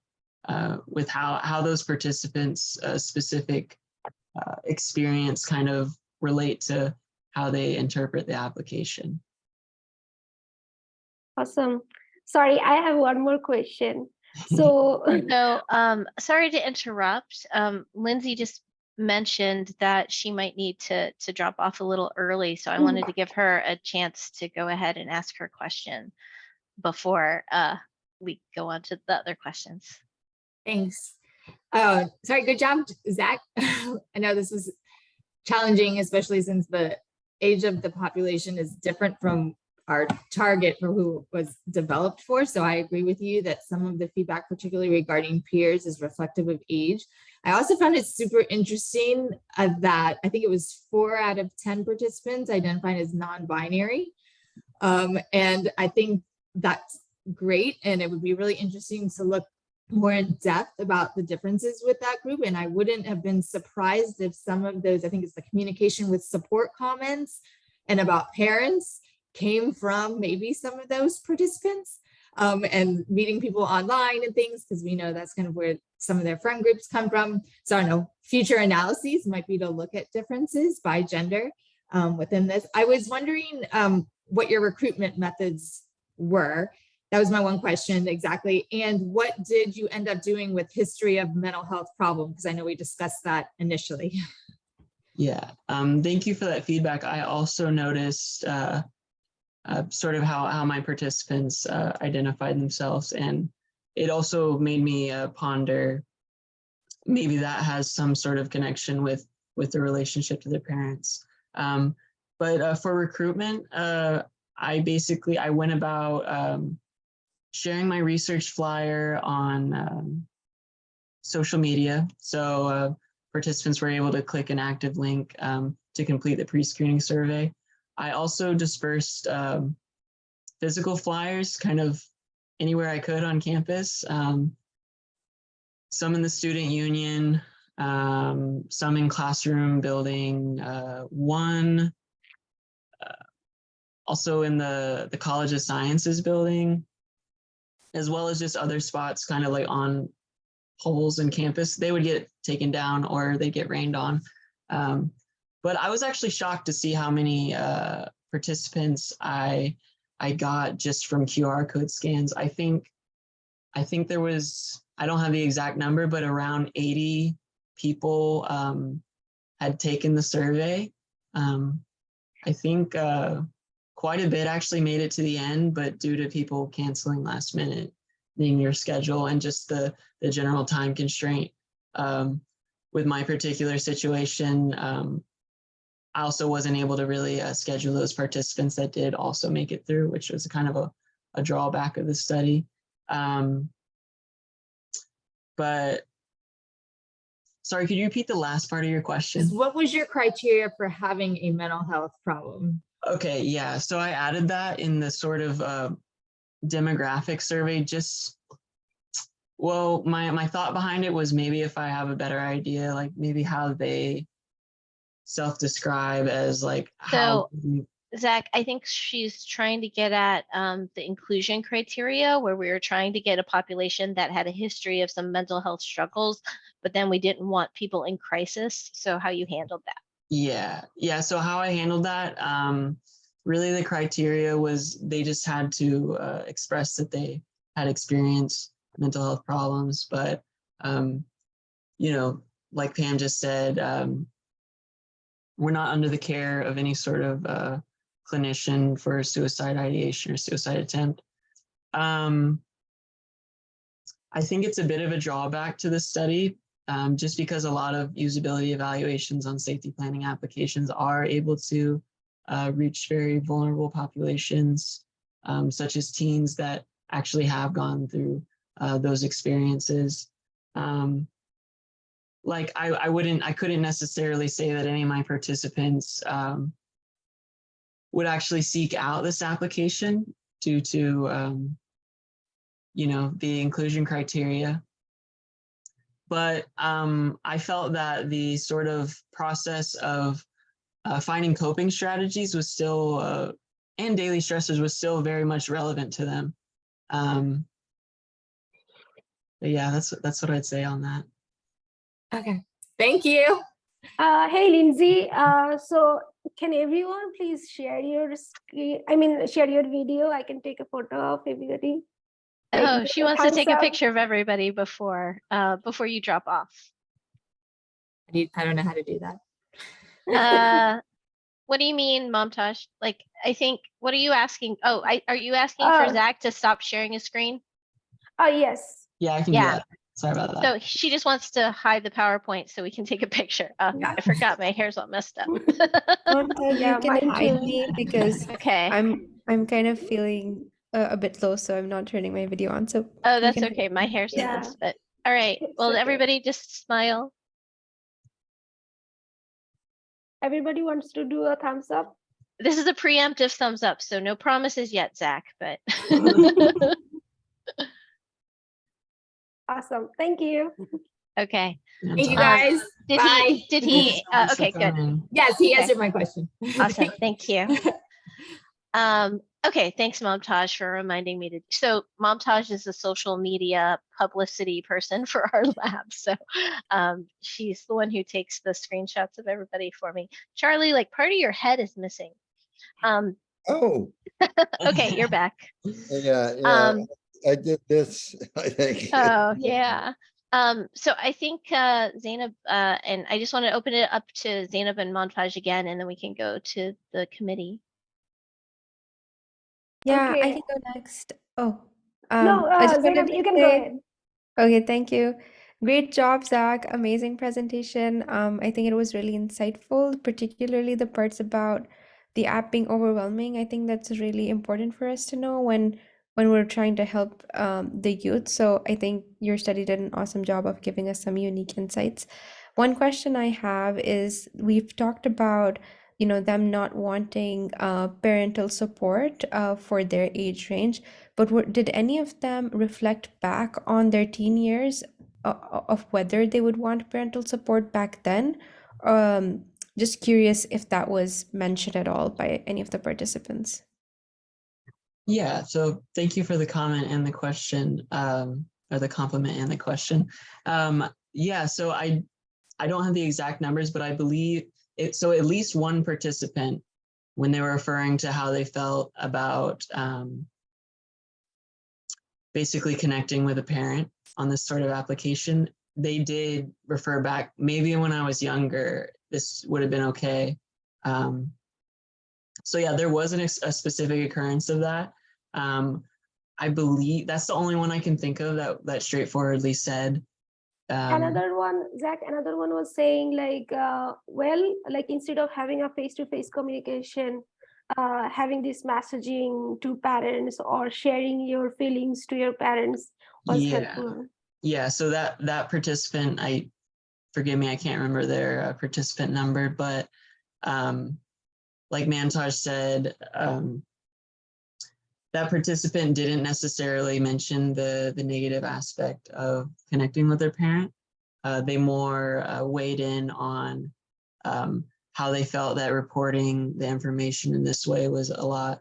with how those participants' specific experience kind of relate to how they interpret the application.
Awesome. Sorry, I have one more question. So,
sorry to interrupt. Lindsay just mentioned that she might need to drop off a little early, so I wanted to give her a chance to go ahead and ask her question before we go on to the other questions.
Thanks. Sorry, good job, Zach. I know this was challenging, especially since the age of the population is different from our target for who it was developed for. So I agree with you that some of the feedback, particularly regarding peers, is reflective of age. I also found it super interesting that I think it was 4 out of 10 participants identified as non-binary. And I think that's great. And it would be really interesting to look more in depth about the differences with that group. And I wouldn't have been surprised if some of those, I think it's the communication with support comments and about parents, came from maybe some of those participants, and meeting people online and things, because we know that's kind of where some of their friend groups come from. So I know future analyses might be to look at differences by gender within this. I was wondering what your recruitment methods were. That was my one question exactly. And what did you end up doing with history of mental health problem? Because I know we discussed that initially.
Yeah, thank you for that feedback. I also noticed sort of how my participants identified themselves, and it also made me ponder maybe that has some sort of connection with the relationship to their parents. But for recruitment, I went about sharing my research flyer on social media. So participants were able to click an active link to complete the pre-screening survey. I also dispersed physical flyers kind of anywhere I could on campus. Some in the student union, some in classroom building, one also in the College of Sciences building, as well as just other spots kind of like on poles in campus. They would get taken down or they get rained on. But I was actually shocked to see how many participants I got just from QR code scans. I think there was, I don't have the exact number, but around 80 people had taken the survey. I think quite a bit actually made it to the end, but due to people canceling last minute, being your schedule and just the general time constraint with my particular situation, I also wasn't able to really schedule those participants that did also make it through, which was kind of a drawback of the study. But sorry, could you repeat the last part of your question?
What was your criteria for having a mental health problem?
Okay, yeah, so I added that in the sort of demographic survey. Just, well, my thought behind it was maybe if I have a better idea, like maybe how they self-describe as like how.
Zach, I think she's trying to get at the inclusion criteria, where we were trying to get a population that had a history of some mental health struggles, but then we didn't want people in crisis. So how you handled that?
Yeah. So how I handled that, really the criteria was they just had to express that they had experienced mental health problems. But, you know, like Pam just said, we're not under the care of any sort of clinician for suicide ideation or suicide attempt. I think it's a bit of a drawback to this study, just because a lot of usability evaluations on safety planning applications are able to reach very vulnerable populations, such as teens that actually have gone through those experiences. Like I couldn't necessarily say that any of my participants would actually seek out this application due to, you know, the inclusion criteria. But I felt that the sort of process of finding coping strategies was still, and daily stressors was still very much relevant to them. But yeah, that's what I'd say on that.
Okay, thank you.
Hey, Lindsay. So can everyone please share your screen? I mean, share your video. I can take a photo of everybody.
Oh,
Like,
she wants to take a
thumbs up.
picture of everybody before you drop off.
I don't know how to do that.
What do you mean, Momtaj? Like, I think, what are you asking? Oh, are you asking for Zach to stop sharing his screen?
Oh, yes.
Yeah, I can do that. Sorry about that.
So she just wants to hide the PowerPoint so we can take a picture.
Yeah.
I forgot my hair's all messed up.
Yeah,
You can
mine
hide
too.
me because
Okay.
I'm kind of feeling a bit low, so I'm not turning my video on. So
Oh,
you
that's
can
okay. My hair's a
Yeah.
mess, but all right.
It's
Well,
okay.
everybody just smile.
Everybody wants to do a thumbs up.
This is a preemptive thumbs up, so no promises yet, Zach, but
Awesome. Thank you.
okay.
Thank you guys.
Did
Bye.
he,
Thank you so much for
okay, good.
coming.
Yes, he
Okay.
answered my question.
Awesome. Thank you. Okay, thanks, Momtaj, for reminding me to. So Momtaj is a social media publicity person for our lab. So she's the one who takes the screenshots of everybody for me. Charlie, like part of your head is missing.
Oh,
Okay, you're back.
yeah, I did this, I think.
Oh, yeah. So I think Zainab, and I just want to open it up to Zainab and Momtaj again, and then we can go to the committee.
Yeah, I
Okay.
can go next. Oh,
No,
I just
Zainab,
wanted to
you can go
say,
ahead.
okay, thank you. Great job, Zach. Amazing presentation. I think it was really insightful, particularly the parts about the app being overwhelming. I think that's really important for us to know when when we're trying to help the youth. So I think your study did an awesome job of giving us some unique insights. One question I have is, we've talked about, them not wanting parental support for their age range, but did any of them reflect back on their teen years of whether they would want parental support back then? Just curious if that was mentioned at all by any of the participants.
Yeah, so thank you for the comment and the question, or the compliment and the question. Yeah, so I don't have the exact numbers, but I believe it. So at least one participant, when they were referring to how they felt about basically connecting with a parent on this sort of application, they did refer back, maybe when I was younger, this would have been okay. So yeah, there wasn't a specific occurrence of that. I believe that's the only one I can think of that straightforwardly said.
Another one, Zach, another one was saying like, well, like instead of having a face-to-face communication, having this messaging to parents or sharing your feelings to your parents was helpful.
Yeah, so that participant, forgive me, I can't remember their participant number, but like Mantaj said, that participant didn't necessarily mention the negative aspect of connecting with their parent. They more weighed in on how they felt that reporting the information in this way was a lot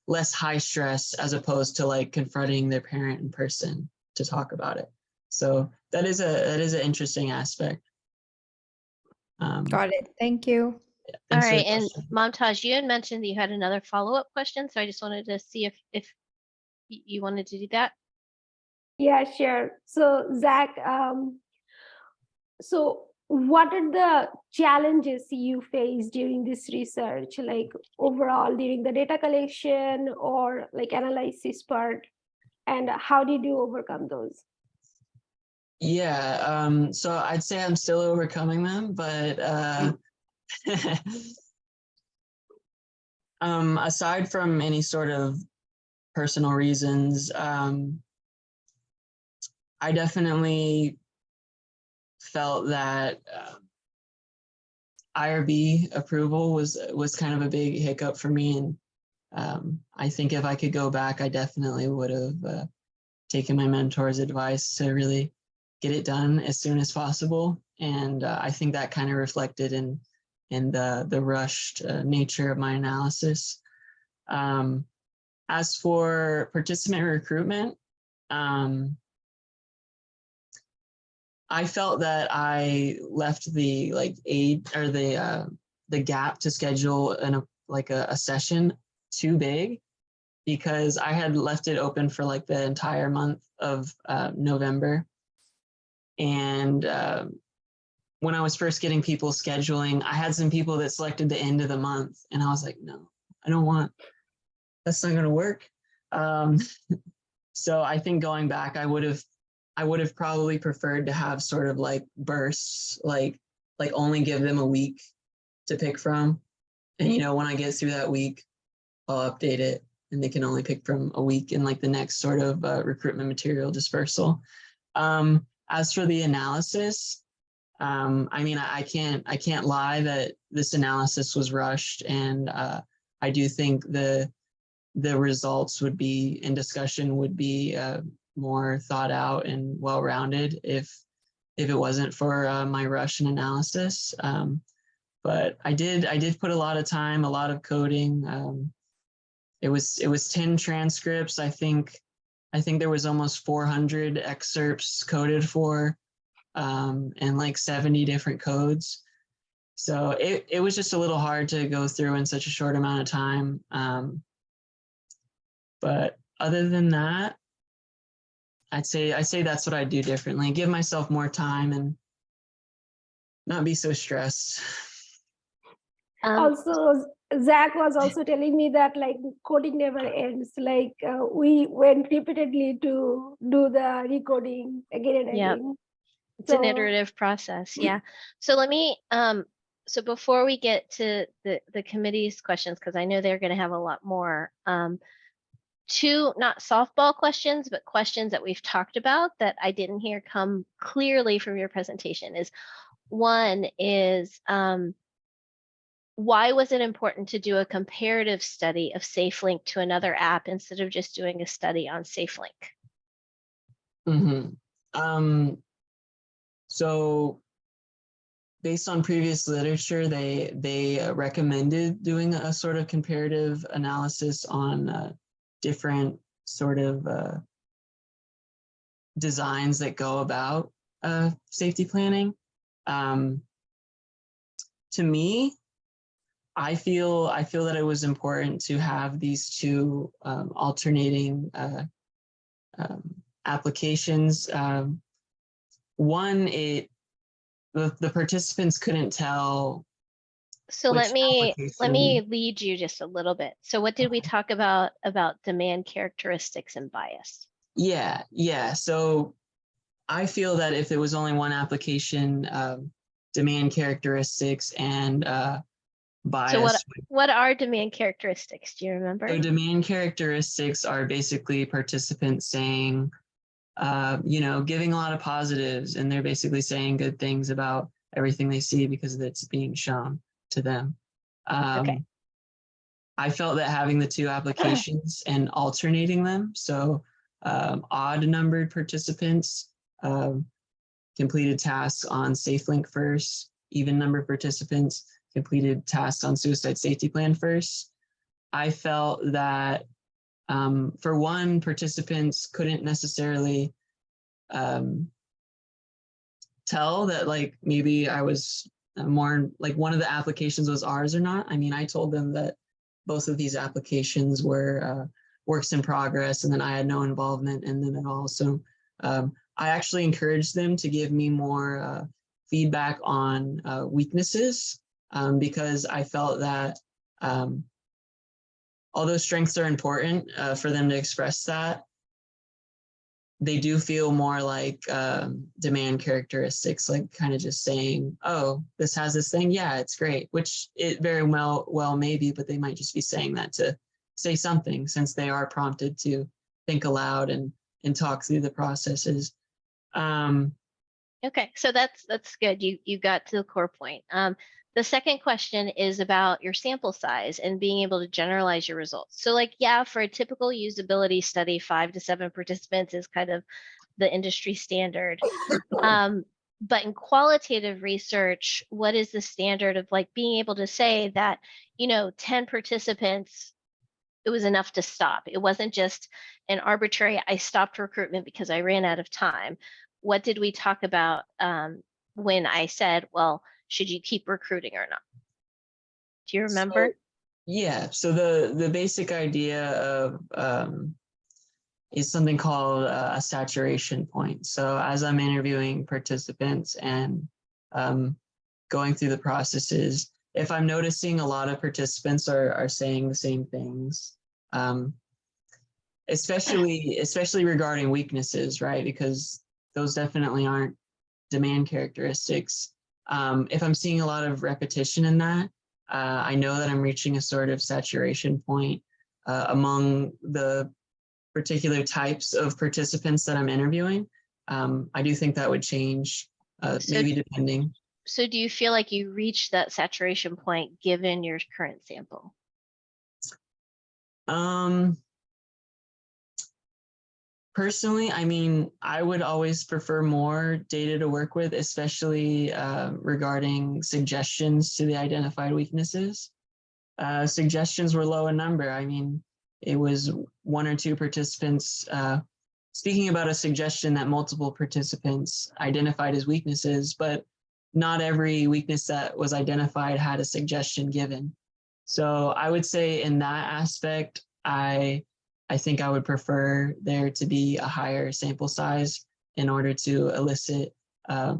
less high stress, as opposed to like confronting their parent in person to talk about it. So that is an interesting aspect.
Got it. Thank you.
All right, and Momtaj, you had mentioned that you had another follow-up question, so I just wanted to see if you wanted to do that.
Yeah, sure. So Zach, so what are the challenges you faced during this research, like overall during the data collection or like analysis part, and how did you overcome those?
Yeah, so I'd say I'm still overcoming them, but aside from any sort of personal reasons, I definitely felt that IRB approval was kind of a big hiccup for me, and I think if I could go back, I definitely would have taken my mentor's advice to really get it done as soon as possible. And I think that kind of reflected in the rushed nature of my analysis. As for participant recruitment, I felt that I left the aid or the gap to schedule a session too big, because I had left it open for like the entire month of November. And when I was first getting people scheduling, I had some people that selected the end of the month, and I was like, no, I don't want, that's not going to work. So I think going back, I would have probably preferred to have sort of like bursts, like only give them a week to pick from. And, when I get through that week, I'll update it, and they can only pick from a week in like the next sort of recruitment material dispersal. As for the analysis, I mean, I can't lie that this analysis was rushed, and I do think the results would be in discussion would be more thought out and well-rounded if it wasn't for my rush and analysis. But I did put a lot of time, a lot of coding. It was 10 transcripts. I think there was almost 400 excerpts coded for, and like 70 different codes. So it was just a little hard to go through in such a short amount of time. But other than that, I'd say that's what I'd do differently. Give myself more time and not be so stressed.
Also, Zach was also telling me that like coding never ends. Like we went repeatedly to do the recoding again and again.
It's an iterative process. Yeah. So let me, so before we get to the committee's questions, because I know they're going to have a lot more, two, not softball questions, but questions that we've talked about that I didn't hear come clearly from your presentation. Is one is, why was it important to do a comparative study of SafeLink to another app instead of just doing a study on SafeLink?
So based on previous literature, they recommended doing a sort of comparative analysis on different sort of designs that go about safety planning. To me, I feel that it was important to have these two alternating applications. One, the participants couldn't tell.
So
which
let me
application-
lead you just a little bit. So what did we talk about demand characteristics and bias?
Yeah. So I feel that if it was only one application, demand characteristics and bias.
So what are demand characteristics? Do you remember?
So demand characteristics are basically participants saying, giving a lot of positives, and they're basically saying good things about everything they see because it's being shown to them.
Okay.
I felt that having the two applications and alternating them, so odd numbered participants completed tasks on SafeLink first, even numbered participants completed tasks on Suicide Safety Plan first. I felt that for one, participants couldn't necessarily tell that like maybe I was more like one of the applications was ours or not. I mean, I told them that both of these applications were works in progress and then I had no involvement in them at all. So I actually encouraged them to give me more feedback on weaknesses because I felt that although strengths are important for them to express that, they do feel more like demand characteristics, like kind of just saying, oh, this has this thing. Yeah, it's great, which it very well may be, but they might just be saying that to say something since they are prompted to think aloud and talk through the processes.
Okay, so that's good. You got to the core point. The second question is about your sample size and being able to generalize your results. So like, yeah, for a typical usability study, 5 to 7 participants is kind of the industry standard. But in qualitative research, what is the standard of like being able to say that, 10 participants, it was enough to stop. It wasn't just an arbitrary, I stopped recruitment because I ran out of time. What did we talk about when I said, well, should you keep recruiting or not? Do you remember?
So the basic idea of is something called a saturation point. So as I'm interviewing participants and going through the processes, if I'm noticing a lot of participants are saying the same things, especially regarding weaknesses, right? Because those definitely aren't demand characteristics. If I'm seeing a lot of repetition in that, I know that I'm reaching a sort of saturation point among the particular types of participants that I'm interviewing. I do think that would change, maybe depending.
So do you feel like you reached that saturation point given your current sample?
Personally, I mean, I would always prefer more data to work with, especially regarding suggestions to the identified weaknesses. Suggestions were low in number. I mean, it was 1 or 2 participants speaking about a suggestion that multiple participants identified as weaknesses, but not every weakness that was identified had a suggestion given. So I would say in that aspect, I think I would prefer there to be a higher sample size in order to elicit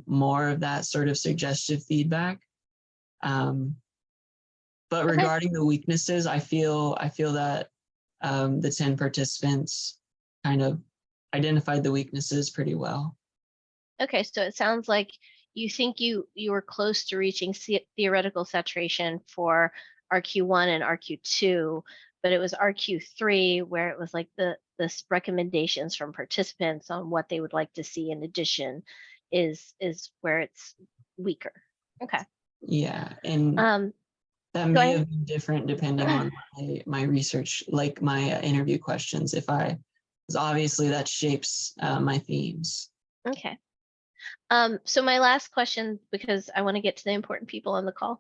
more of that sort of suggestive feedback. But regarding the weaknesses, I feel that the 10 participants kind of identified the weaknesses pretty well.
Okay, so it sounds like you think you were close to reaching theoretical saturation for RQ1 and RQ2, but it was RQ3 where it was like the recommendations from participants on what they would like to see in addition is where it's weaker. Okay.
Yeah, and that
go
may
ahead.
have been different depending on my research, like my interview questions, because obviously that shapes my themes.
Okay. So my last question, because I want to get to the important people on the call,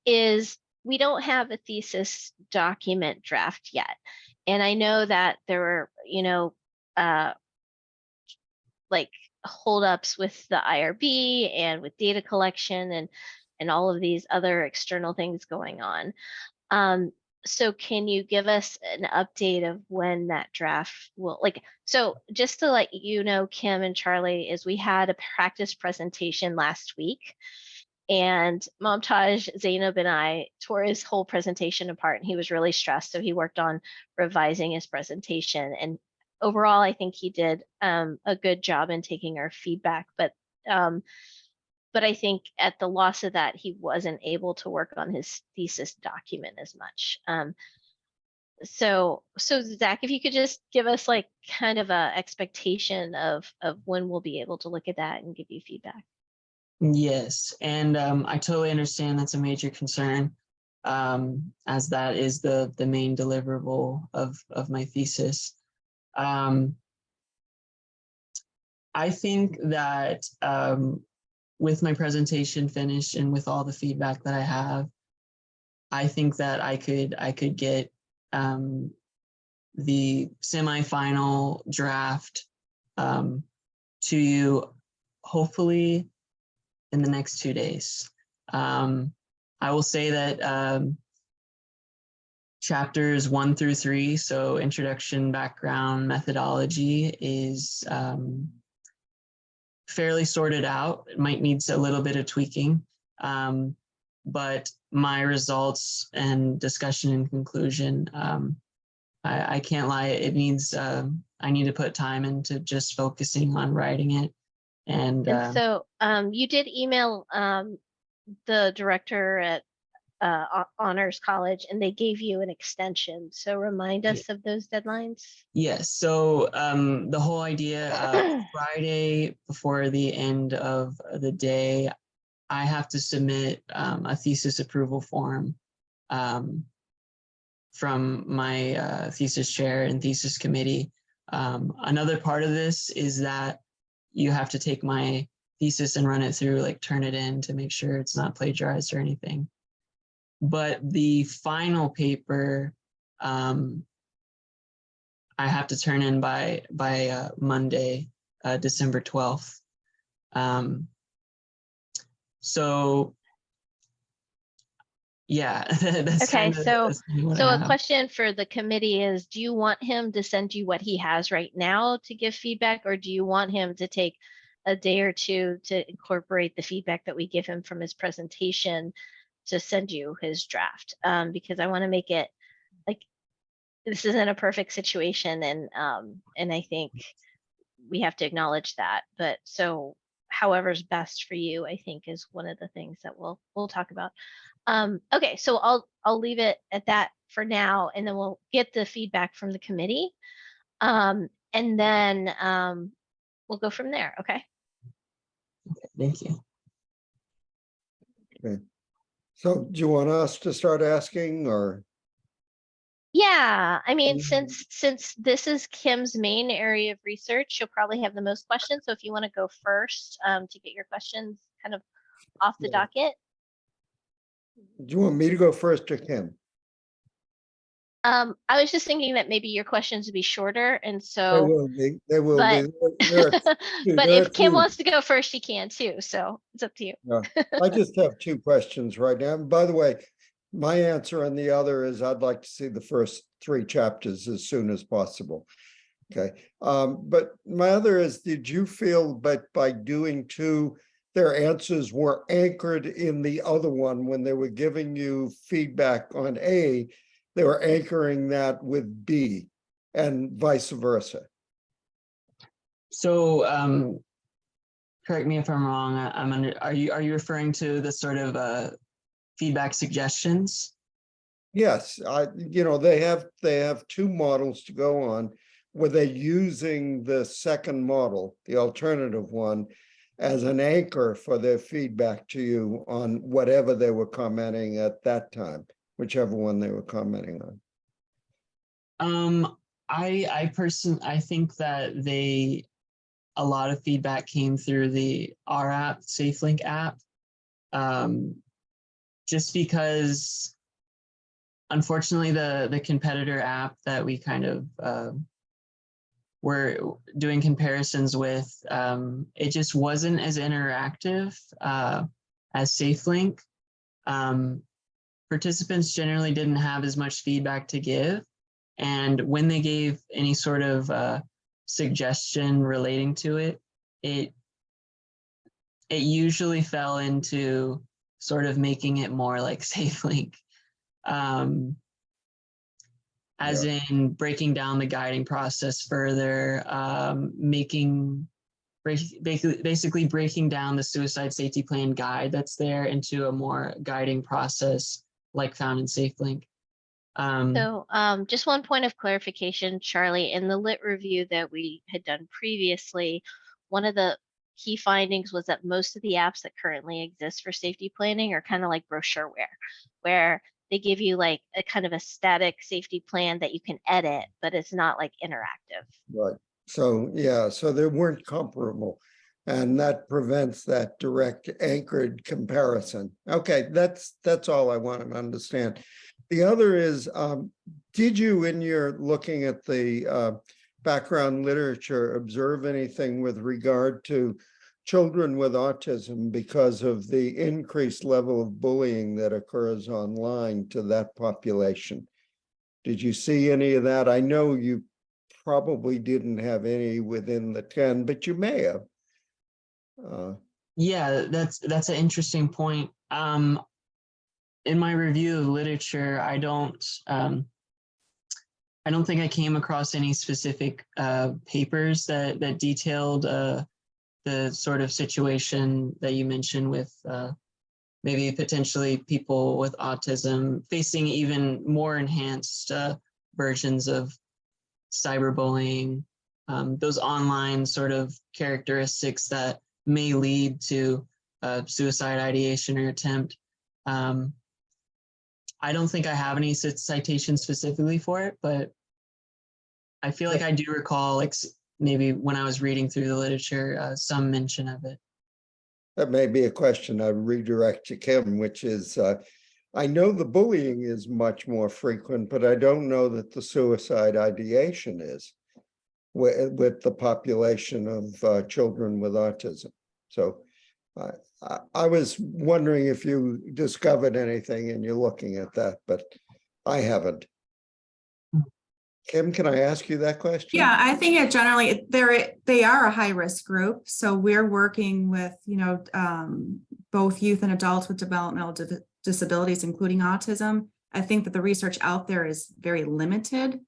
is we don't have a thesis document draft yet. And I know that there were, like holdups with the IRB and with data collection and all of these other external things going on. So can you give us an update of when that draft will, so just to let you know, Kim and Charlie, is we had a practice presentation last week, and Momtaj, Zainab, and I tore his whole presentation apart, and he was really stressed. So he worked on revising his presentation, and overall, I think he did a good job in taking our feedback, but I think at the loss of that, he wasn't able to work on his thesis document as much. So Zach, if you could just give us like kind of a expectation of when we'll be able to look at that and give you feedback.
Yes, and I totally understand that's a major concern, as that is the main deliverable of my thesis. I think that with my presentation finished and with all the feedback that I have, I think that I could get the semifinal draft to you hopefully in the next 2 days. I will say that chapters 1 through 3, so introduction, background, methodology, is fairly sorted out. It might need a little bit of tweaking, but my results and discussion and conclusion, I can't lie, it needs, I need to put time into just focusing on writing it. And
so you did email the director at Honors College, and they gave you an extension. So remind us of those deadlines.
yes, so the whole idea, Friday before the end of the day, I have to submit a thesis approval form from my thesis chair and thesis committee. Another part of this is that you have to take my thesis and run it through, like turn it in to make sure it's not plagiarized or anything. But the final paper, I have to turn in by Monday, December 12th. So yeah, that's
okay. So a
a
question for the committee is: do you want him to send you what he has right now to give feedback, or do you want him to take a day or two to incorporate the feedback that we give him from his presentation to send you his draft? Because I want to make it like this isn't a perfect situation, and I think we have to acknowledge that. But so however's best for you, I think, is one of the things that we'll talk about. Okay, so I'll leave it at that for now, and then we'll get the feedback from the committee, and then we'll go from there. Okay.
Thank you.
Okay. So do you want us to start asking, or?
Yeah, I mean, since this is Kim's main area of research, she'll probably have the most questions. So if you want to go first to get your questions kind of off the docket.
Do you want me to go first or Kim?
I was just thinking that maybe your questions would be shorter, and
They
so.
will be. They will
But,
be. There are
but if Kim
two.
wants to go first, she can too. So it's up to you.
Yeah. I just have 2 questions right now. And by the way, my answer on the other is I'd like to see the first 3 chapters as soon as possible. Okay. But my other is, did you feel that by doing 2, their answers were anchored in the other one when they were giving you feedback on A, they were anchoring that with B and vice versa?
So correct me if I'm wrong. Are you referring to the sort of feedback suggestions?
Yes, they have two models to go on where they're using the second model, the alternative one, as an anchor for their feedback to you on whatever they were commenting at that time, whichever one they were commenting on.
I think that a lot of feedback came through our app, SafeLink app, just because unfortunately the competitor app that we kind of were doing comparisons with, it just wasn't as interactive as SafeLink. Participants generally didn't have as much feedback to give. And when they gave any sort of suggestion relating to it, it usually fell into sort of making it more like SafeLink, as in breaking down the guiding process further, basically breaking down the suicide safety plan guide that's there into a more guiding process like found in SafeLink.
So just one point of clarification, Charlie, in the lit review that we had done previously, one of the key findings was that most of the apps that currently exist for safety planning are kind of like brochureware, where they give you like a kind of a static safety plan that you can edit, but it's not like interactive.
Right. So, yeah, so they weren't comparable. And that prevents that direct anchored comparison. Okay, that's all I want to understand. The other is, did you, in your looking at the background literature, observe anything with regard to children with autism because of the increased level of bullying that occurs online to that population? Did you see any of that? I know you probably didn't have any within the 10, but you may have.
Yeah, that's an interesting point. In my review of literature, I don't think I came across any specific papers that detailed the sort of situation that you mentioned with maybe potentially people with autism facing even more enhanced versions of cyberbullying, those online sort of characteristics that may lead to suicide ideation or attempt. I don't think I have any citations specifically for it, but I feel like I do recall, like maybe when I was reading through the literature, some mention of it.
That may be a question I redirect to Kim, which is, I know the bullying is much more frequent, but I don't know that the suicide ideation is with the population of children with autism. So I was wondering if you discovered anything and you're looking at that, but I haven't. Kim, can I ask you that question?
Yeah, I think generally they are a high risk group. So we're working with, both youth and adults with developmental disabilities, including autism. I think that the research out there is very limited.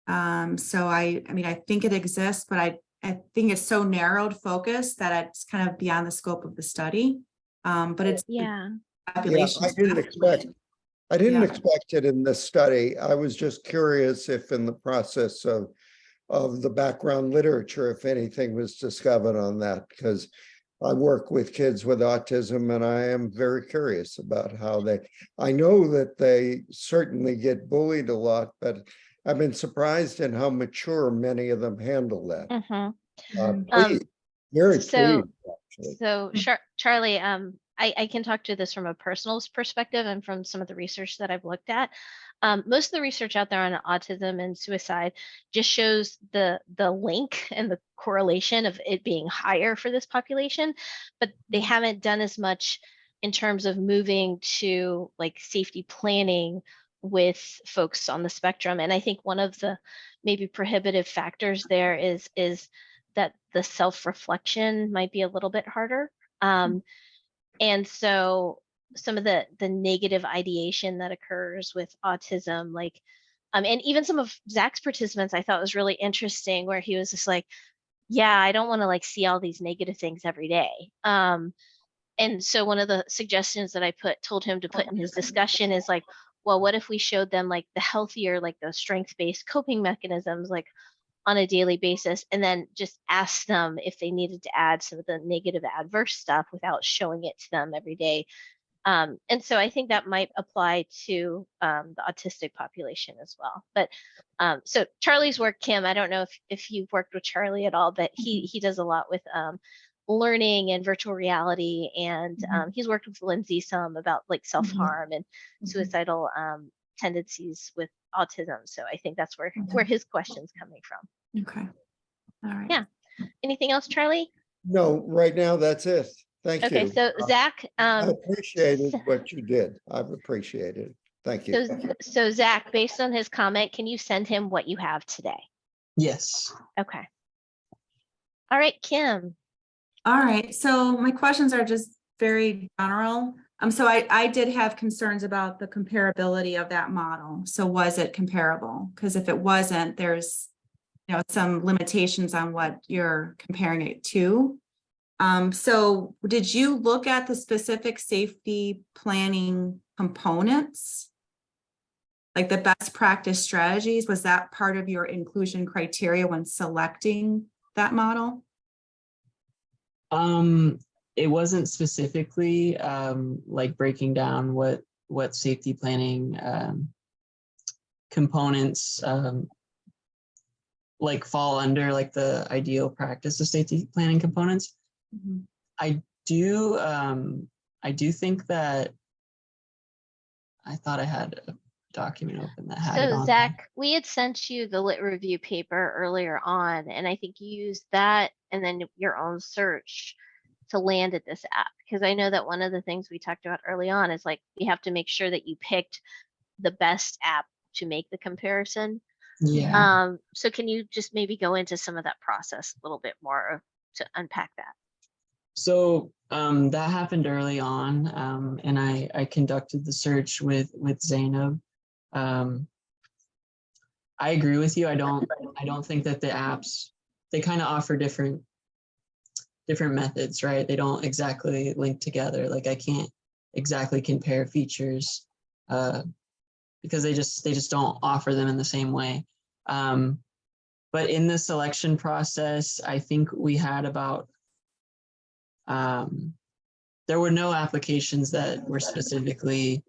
So I think it exists, but I think it's so narrowed focus that it's kind of beyond the scope of the study. But it's population.
I didn't expect it in this study. I was just curious if in the process of the background literature, if anything was discovered on that, because I work with kids with autism and I am very curious about how I know that they certainly get bullied a lot, but I've been surprised in how mature many of them handle that. Please, very pleased, actually.
So Charlie, I can talk to this from a personal perspective and from some of the research that I've looked at. Most of the research out there on autism and suicide just shows the link and the correlation of it being higher for this population, but they haven't done as much in terms of moving to like safety planning with folks on the spectrum. And I think one of the maybe prohibitive factors there is that the self-reflection might be a little bit harder. And so some of the negative ideation that occurs with autism, like, and even some of Zach's participants, I thought was really interesting, where he was just like, yeah, I don't want to like see all these negative things every day. And so one of the suggestions that I told him to put in his discussion is like, well, what if we showed them like the healthier, like those strength-based coping mechanisms, like on a daily basis, and then just ask them if they needed to add some of the negative adverse stuff without showing it to them every day. And so I think that might apply to the autistic population as well. But so Charlie's work, Kim, I don't know if you've worked with Charlie at all, but he does a lot with learning and virtual reality, and he's worked with Lindsay some about like self-harm and suicidal tendencies with autism. So I think that's where his question's coming from.
Okay. All right.
Yeah. Anything else, Charlie?
No, right now, that's it. Thank
Okay,
you.
so Zach,
I appreciated what you did. I've appreciated it. Thank you.
so Zach, based on his comment, can you send him what you have today?
Yes.
Okay. All right, Kim.
All right, so my questions are just very general. So I did have concerns about the comparability of that model. So was it comparable? Because if it wasn't, there's, you know, some limitations on what you're comparing it to. So did you look at the specific safety planning components? Like the best practice strategies, was that part of your inclusion criteria when selecting that model?
It wasn't specifically like breaking down what safety planning components like fall under like the ideal practice of safety planning components. I do think that I thought I had a document open that had it
So
on
Zach, we had sent you the lit review paper earlier on, and I think you used that and then your own search to land at this app. Because I know that one of the things we talked about early on is like, we have to make sure that you picked the best app to make the comparison.
Yeah.
So can you just maybe go into some of that process a little bit more to unpack that?
So that happened early on, and I conducted the search with Zainab. I agree with you. I don't think that the apps, they kind of offer different methods, right? They don't exactly link together. Like I can't exactly compare features because they just don't offer them in the same way. But in the selection process, I think we had about there were no applications that were specifically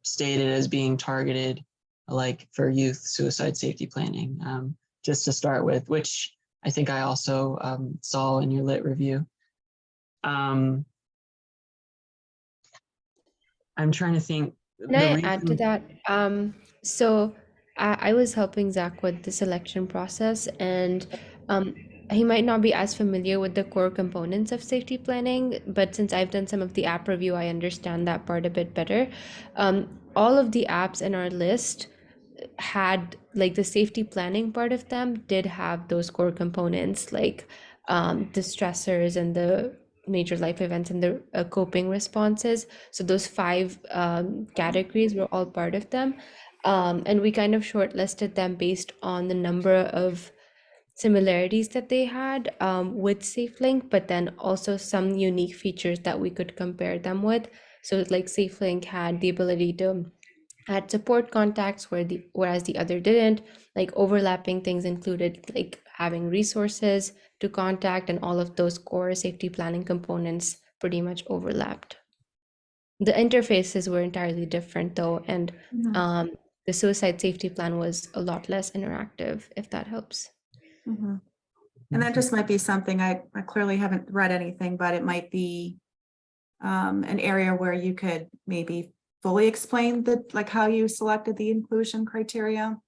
stated as being targeted like for youth suicide safety planning, just to start with, which I think I also saw in your lit review. I'm trying to think.
Can I add to that? So I was helping Zach with the selection process, and he might not be as familiar with the core components of safety planning, but since I've done some of the app review, I understand that part a bit better. All of the apps in our list had, like, the safety planning part of them did have those core components, like the stressors and the major life events and the coping responses. So those 5 categories were all part of them. And we kind of shortlisted them based on the number of similarities that they had with SafeLink, but then also some unique features that we could compare them with. So like SafeLink had the ability to add support contacts whereas the other didn't. Like overlapping things included like having resources to contact, and all of those core safety planning components pretty much overlapped. The interfaces were entirely different though, and the suicide safety plan was a lot less interactive, if that helps.
And that just might be something, I clearly haven't read anything, but it might be an area where you could maybe fully explain like how you selected the inclusion criteria.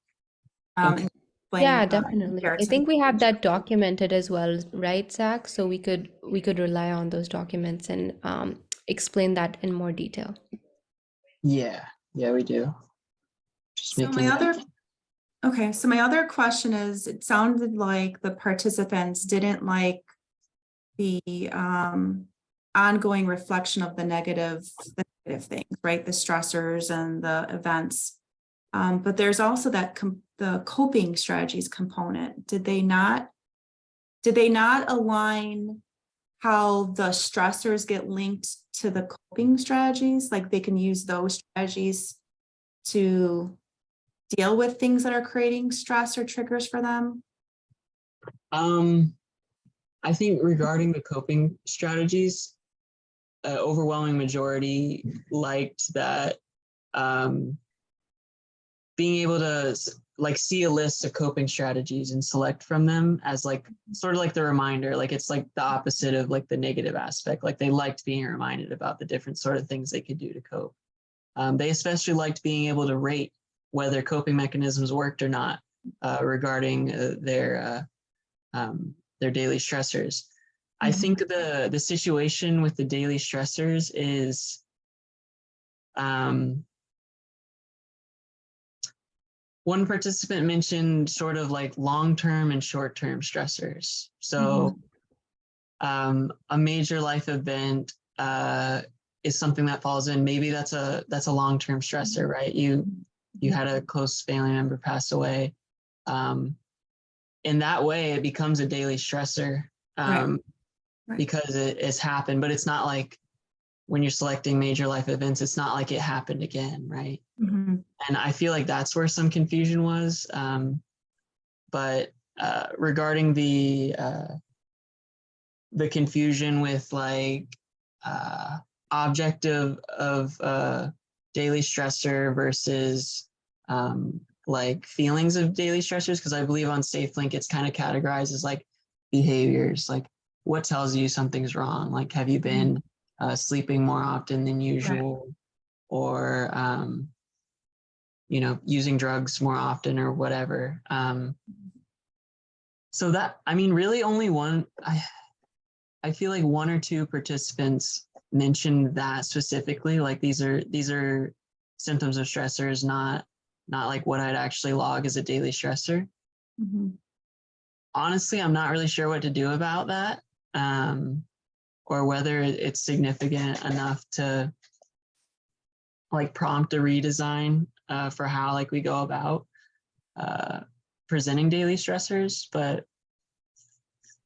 Yeah, definitely. I think we have that documented as well, right, Zach? So we could rely on those documents and explain that in more detail.
Yeah, we do. Just
so my other question is, it sounded like the participants didn't like the ongoing reflection of the negative things, right? The stressors and the events. But there's also that the coping strategies component. Did they not align how the stressors get linked to the coping strategies? Like they can use those strategies to deal with things that are creating stress or triggers for them?
I think regarding the coping strategies, overwhelming majority liked that being able to like see a list of coping strategies and select from them as like sort of like the reminder, like it's like the opposite of like the negative aspect. Like they liked being reminded about the different sort of things they could do to cope. They especially liked being able to rate whether coping mechanisms worked or not regarding their daily stressors. I think the situation with the daily stressors is one participant mentioned sort of like long-term and short-term stressors. So a major life event is something that falls in. Maybe that's a long-term stressor, right? You had a close family member pass away. In that way, it becomes a daily stressor because it's happened, but it's not like when you're selecting major life events, it's not like it happened again, right? And I feel like that's where some confusion was. But regarding the confusion with like object of daily stressor versus like feelings of daily stressors, because I believe on SafeLink it's kind of categorized as like behaviors, like what tells you something's wrong, like have you been sleeping more often than usual, or you know, using drugs more often or whatever. So that, I mean, really only one, I feel like one or two participants mentioned that specifically, like these are symptoms of stressors, not like what I'd actually log as a daily stressor. Honestly, I'm not really sure what to do about that, or whether it's significant enough to like prompt a redesign for how like we go about presenting daily stressors. But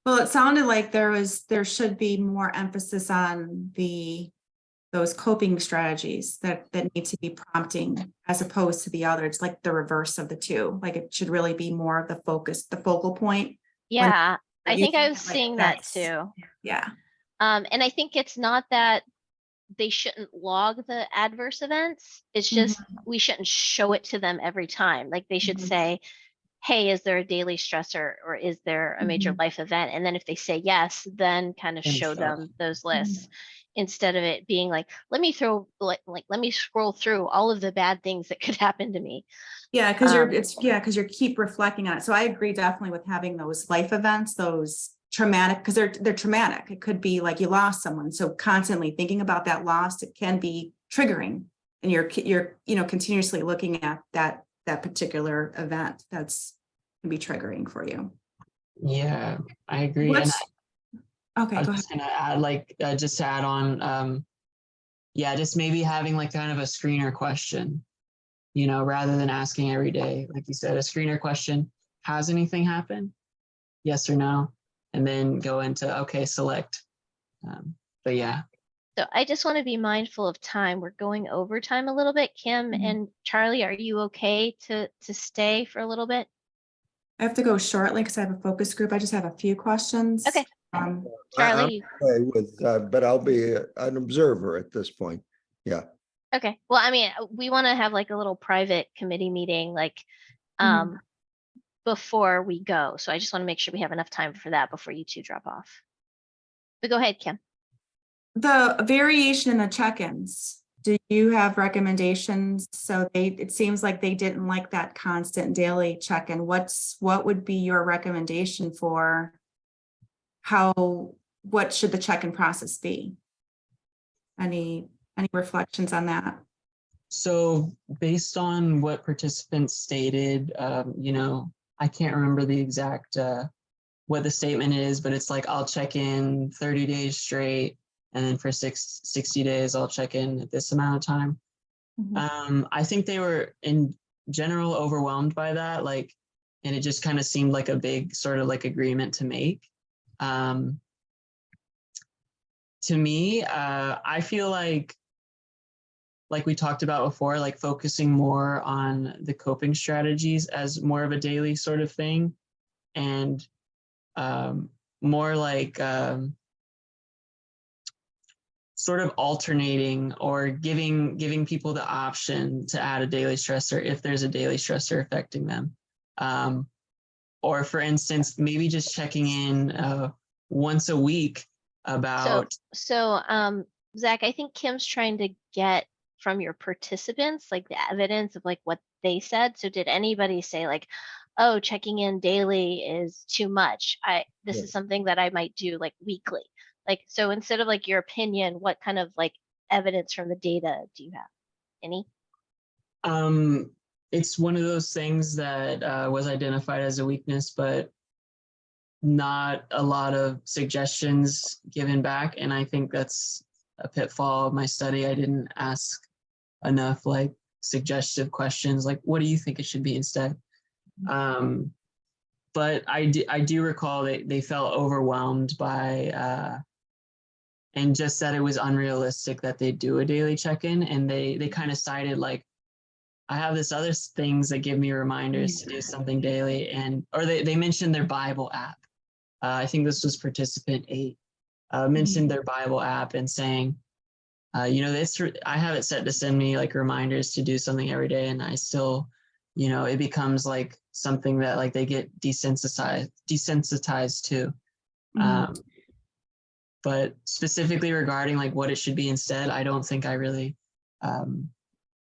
well, it sounded like there should be more emphasis on those coping strategies that need to be prompting, as opposed to the other. It's like the reverse of the two. Like it should really be more of the focus, the focal point.
Yeah, I
you
think I
think
was
like
seeing that
that's-
too.
Yeah.
And I think it's not that they shouldn't log the adverse events. It's just we shouldn't show it to them every time. Like they should say, hey, is there a daily stressor or is there a major life event? And then if they say yes, then kind of
And
show
show
them those lists instead of it being like, let me let me scroll through all of the bad things that could happen to me.
Yeah, because you keep reflecting on it. So I agree definitely with having those life events, those traumatic, because they're traumatic. It could be like you lost someone. So constantly thinking about that loss, it can be triggering. And you're continuously looking at that particular event that's can be triggering for you.
yeah, I agree.
Okay,
I
go
was
ahead.
just gonna add, like, just to add on, yeah, just maybe having like kind of a screener question, you know, rather than asking every day, like you said, a screener question, has anything happened? Yes or no? And then go into, okay, select. But yeah.
So I just want to be mindful of time. We're going over time a little bit. Kim and Charlie, are you okay to stay for a little bit?
I have to go shortly because I have a focus group. I just have a few questions.
Okay.
I'm
Charlie.
okay with, but I'll be an observer at this point. Yeah.
Okay. Well, I mean, we want to have like a little private committee meeting, like before we go. So I just want to make sure we have enough time for that before you two drop off. But go ahead, Kim. The
variation in the check-ins, do you have recommendations? So it seems like they didn't like that constant daily check-in. What would be your recommendation for what should the check-in process be? Any reflections on that?
So based on what participants stated, you know, I can't remember the exact what the statement is, but it's like I'll check in 30 days straight, and then for 60 days I'll check in at this amount of time. I think they were in general overwhelmed by that, like, and it just kind of seemed like a big sort of like agreement to make. To me, I feel like like we talked about before, like focusing more on the coping strategies as more of a daily sort of thing, and more like sort of alternating or giving people the option to add a daily stressor if there's a daily stressor affecting them. Or for instance, maybe just checking in once a week about.
So Zach, I think Kim's trying to get from your participants, like the evidence of like what they said. So did anybody say like, oh, checking in daily is too much? This
Yeah.
is something that I might do like weekly. Like, so instead of like your opinion, what kind of like evidence from the data do you have? Any?
It's one of those things that was identified as a weakness, but not a lot of suggestions given back. And I think that's a pitfall of my study. I didn't ask enough like suggestive questions, like, what do you think it should be instead? But I do recall that they felt overwhelmed by, and just that it was unrealistic that they do a daily check-in. And they kind of cited like, I have this other things that give me reminders to do something daily. Or they mentioned their Bible app. I think this was participant 8, mentioned their Bible app and saying, you know, I have it set to send me like reminders to do something every day. And I still, you know, it becomes like something that like they get desensitized to. But specifically regarding like what it should be instead, I don't think I really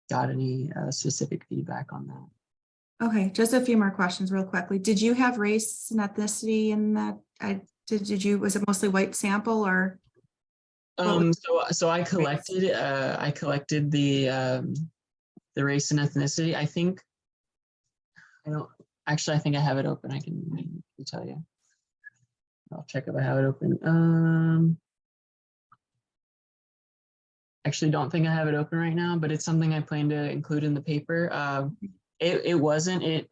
got any specific feedback on that.
Okay, just a few more questions real quickly. Did you have race and ethnicity in that? Was it mostly white sample or?
So I collected the race and ethnicity. I think I think I have it open. I can tell you. I'll check if I have it open. Actually don't think I have it open right now, but it's something I plan to include in the paper. It wasn't.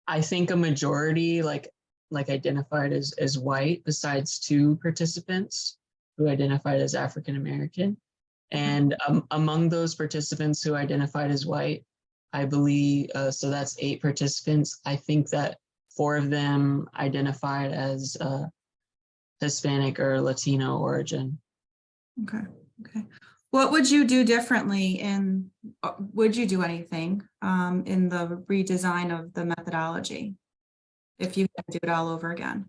I think a majority like identified as white, besides 2 participants who identified as African American. And among those participants who identified as white, I believe, so that's 8 participants. I think that 4 of them identified as Hispanic or Latino origin.
Okay. What would you do differently would you do anything in the redesign of the methodology if you had to do it all over again?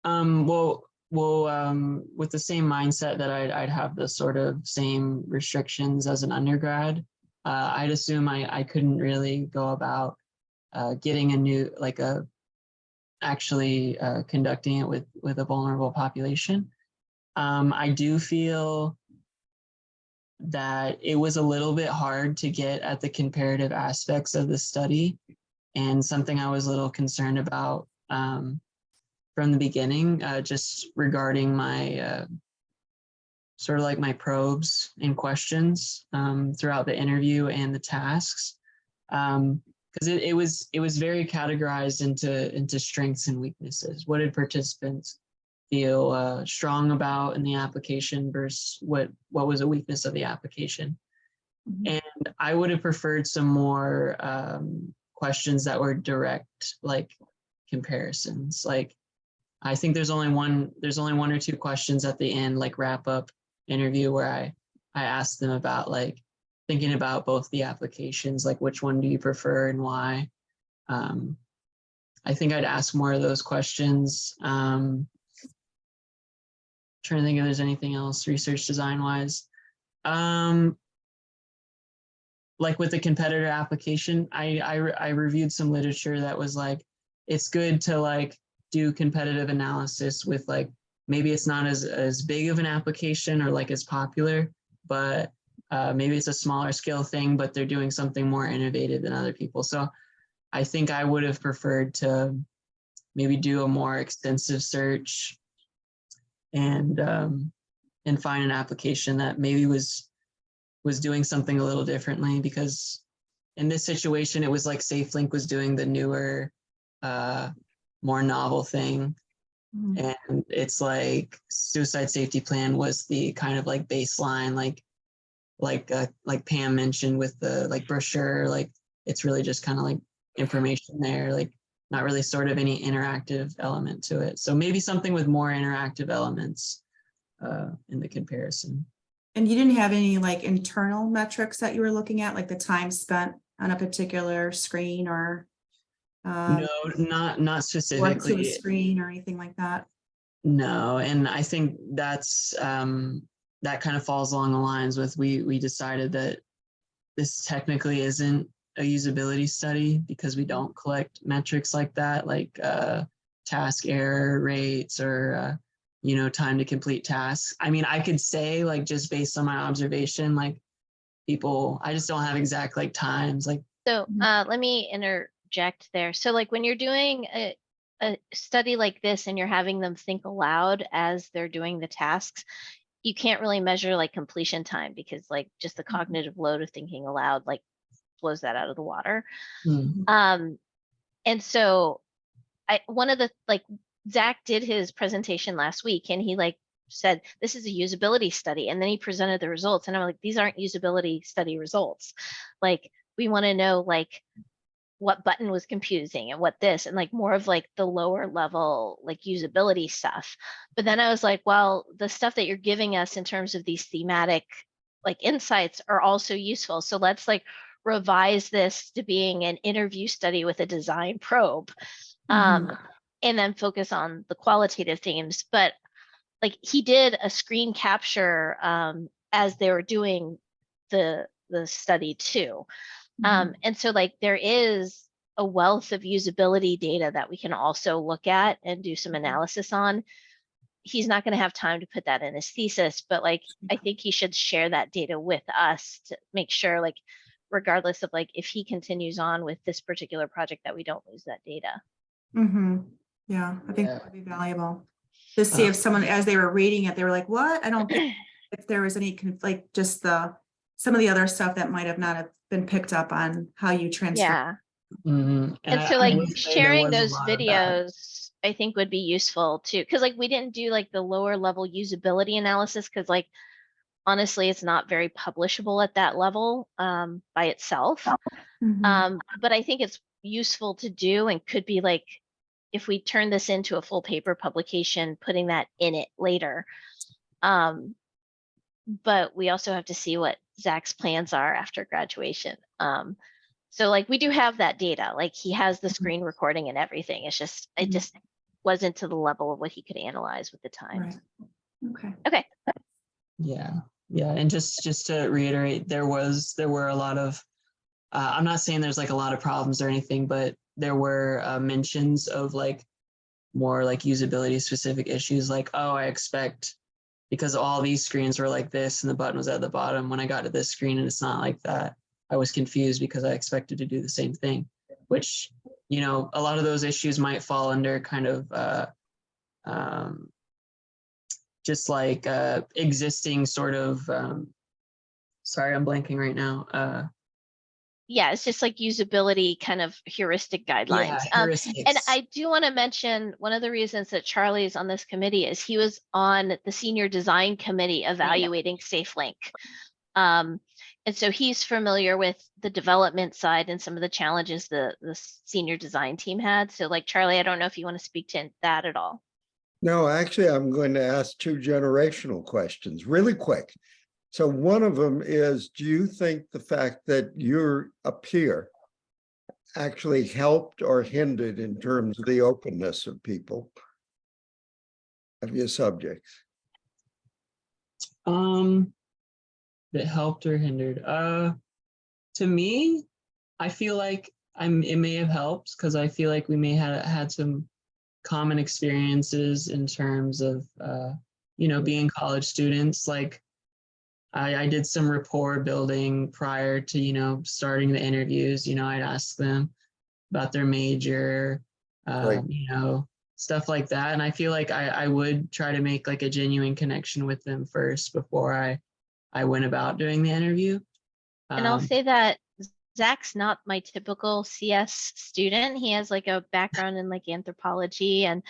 Well, with the same mindset that I'd have the sort of same restrictions as an undergrad, I'd assume I couldn't really go about getting a new, like actually conducting it with a vulnerable population. I do feel that it was a little bit hard to get at the comparative aspects of the study, and something I was a little concerned about from the beginning, just regarding my sort of like my probes and questions throughout the interview and the tasks, because it was very categorized into strengths and weaknesses. What did participants feel strong about in the application versus what was a weakness of the application? And I would have preferred some more questions that were direct, like comparisons. Like I think there's only one or 2 questions at the end, like wrap up interview, where I asked them about like thinking about both the applications, like which one do you prefer and why. I think I'd ask more of those questions. Trying to think if there's anything else research design wise. Like with the competitor application, I reviewed some literature that was like, it's good to like do competitive analysis with like, maybe it's not as big of an application or like as popular, but maybe it's a smaller scale thing, but they're doing something more innovative than other people. So I think I would have preferred to maybe do a more extensive search and find an application that maybe was doing something a little differently, because in this situation, it was like SafeLink was doing the newer, more novel thing.
Mhm.
And it's like suicide safety plan was the kind of like baseline, like Pam mentioned with the like brochure, like it's really just kind of like information there, like not really sort of any interactive element to it. So maybe something with more interactive elements in the comparison.
And you didn't have any like internal metrics that you were looking at, like the time spent on a particular screen or
No, not
work to a
specifically.
screen or anything like that?
No, and I think that's that kind of falls along the lines with we decided that this technically isn't a usability study because we don't collect metrics like that, like task error rates or time to complete tasks. I mean, I could say like just based on my observation, like people, I just don't have exact like times. Like
So let me interject there. So like when you're doing a study like this and you're having them think aloud as they're doing the tasks, you can't really measure like completion time because like just the cognitive load of thinking aloud like blows that out of the water. And so one of the like Zach did his presentation last week and he like said, this is a usability study. And then he presented the results and I'm like, these aren't usability study results. Like we want to know like what button was confusing and what this and like more of like the lower level like usability stuff. But then I was like, well, the stuff that you're giving us in terms of these thematic like insights are also useful. So let's like revise this to being an interview study with a design probe. And then focus on the qualitative themes. But like he did a screen capture as they were doing the study too. And so like there is a wealth of usability data that we can also look at and do some analysis on. He's not going to have time to put that in his thesis, but like I think he should share that data with us to make sure like regardless of like if he continues on with this particular project that we don't lose that data.
Yeah, I think
Yeah.
that would be valuable to see if someone, as they were reading it, they were like, what? I don't think if there was any, like just some of the other stuff that might have not have been picked up on how you transcribe.
Yeah.
And
so
I
like
would say there
sharing
was a
those
lot of that.
videos, I think would be useful too. Because like we didn't do like the lower level usability analysis because like honestly, it's not very publishable at that level by itself. But I think it's useful to do and could be like if we turn this into a full paper publication, putting that in it later. But we also have to see what Zach's plans are after graduation. So like we do have that data, like he has the screen recording and everything. It's just, it just wasn't to the level of what he could analyze with the time.
Right.
Okay.
Yeah. And just to reiterate, there were a lot of, I'm not saying there's like a lot of problems or anything, but there were mentions of like more like usability specific issues like, oh, I expect because all these screens were like this and the button was at the bottom when I got to this screen and it's not like that. I was confused because I expected to do the same thing, which, a lot of those issues might fall under kind of just like existing sort of, sorry, I'm blanking right now.
Yeah, it's just like usability kind of heuristic guidelines.
Heuristics.
And I do want to mention one of the reasons that Charlie is on this committee is he was on the senior design committee evaluating SafeLink. And so he's familiar with the development side and some of the challenges the senior design team had. So like Charlie, I don't know if you want to speak to that at all.
No, actually, I'm going to ask two generational questions really quick. So one of them is, do you think the fact that you're a peer actually helped or hindered in terms of the openness of people, of your subjects?
That helped or hindered? To me, I feel like it may have helped because I feel like we may have had some common experiences in terms of, being college students. Like I did some rapport building prior to, starting the interviews. I'd ask them about their major, stuff like that. And I feel like I would try to make like a genuine connection with them first before I went about doing the interview.
And I'll say that Zach's not my typical CS student. He has like a background in like anthropology and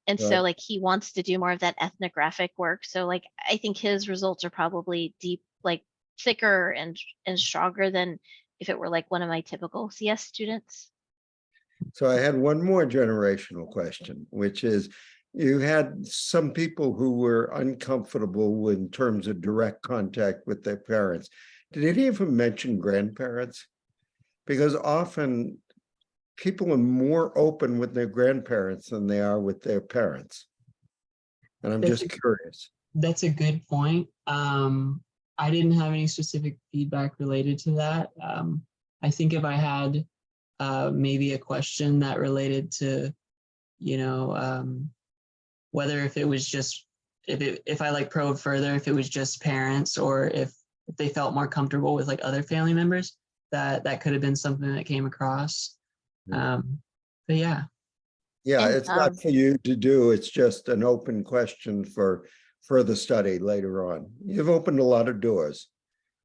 And
Right.
so like he wants to do more of that ethnographic work. So like I think his results are probably deep, like thicker and stronger than if it were like one of my typical CS students.
So I had one more generational question, which is, you had some people who were uncomfortable in terms of direct contact with their parents. Did any of them mention grandparents? Because often people are more open with their grandparents than they are with their parents. And I'm
That's
just curious.
That's a good point. I didn't have any specific feedback related to that. I think if I had maybe a question that related to, you know, whether if it was just, if I like probed further, if it was just parents, or if they felt more comfortable with like other family members, that could have been something that came across. But yeah.
Yeah,
And,
it's not for you to do. It's just an open question for further study later on. You've opened a lot of doors.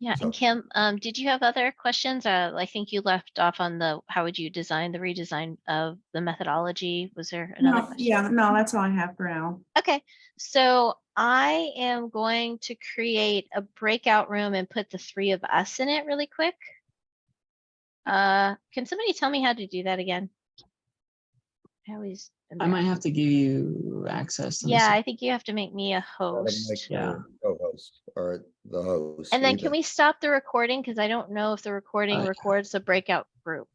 yeah,
So-
and Kim, did you have other questions? I think you left off on the, how would you design the redesign of the methodology? Was there another
No,
question?
yeah, no, that's all I have for now.
Okay, so I am going to create a breakout room and put the three of us in it really quick. Can somebody tell me how to do that again? I always.
I might have to give you access. Let me
Yeah,
see.
I think you have to make me a
Gotta
host.
make
Yeah.
the co-host or the host.
And then
either.
can we stop the recording? Because I don't know if the recording
yeah.
records the breakout group.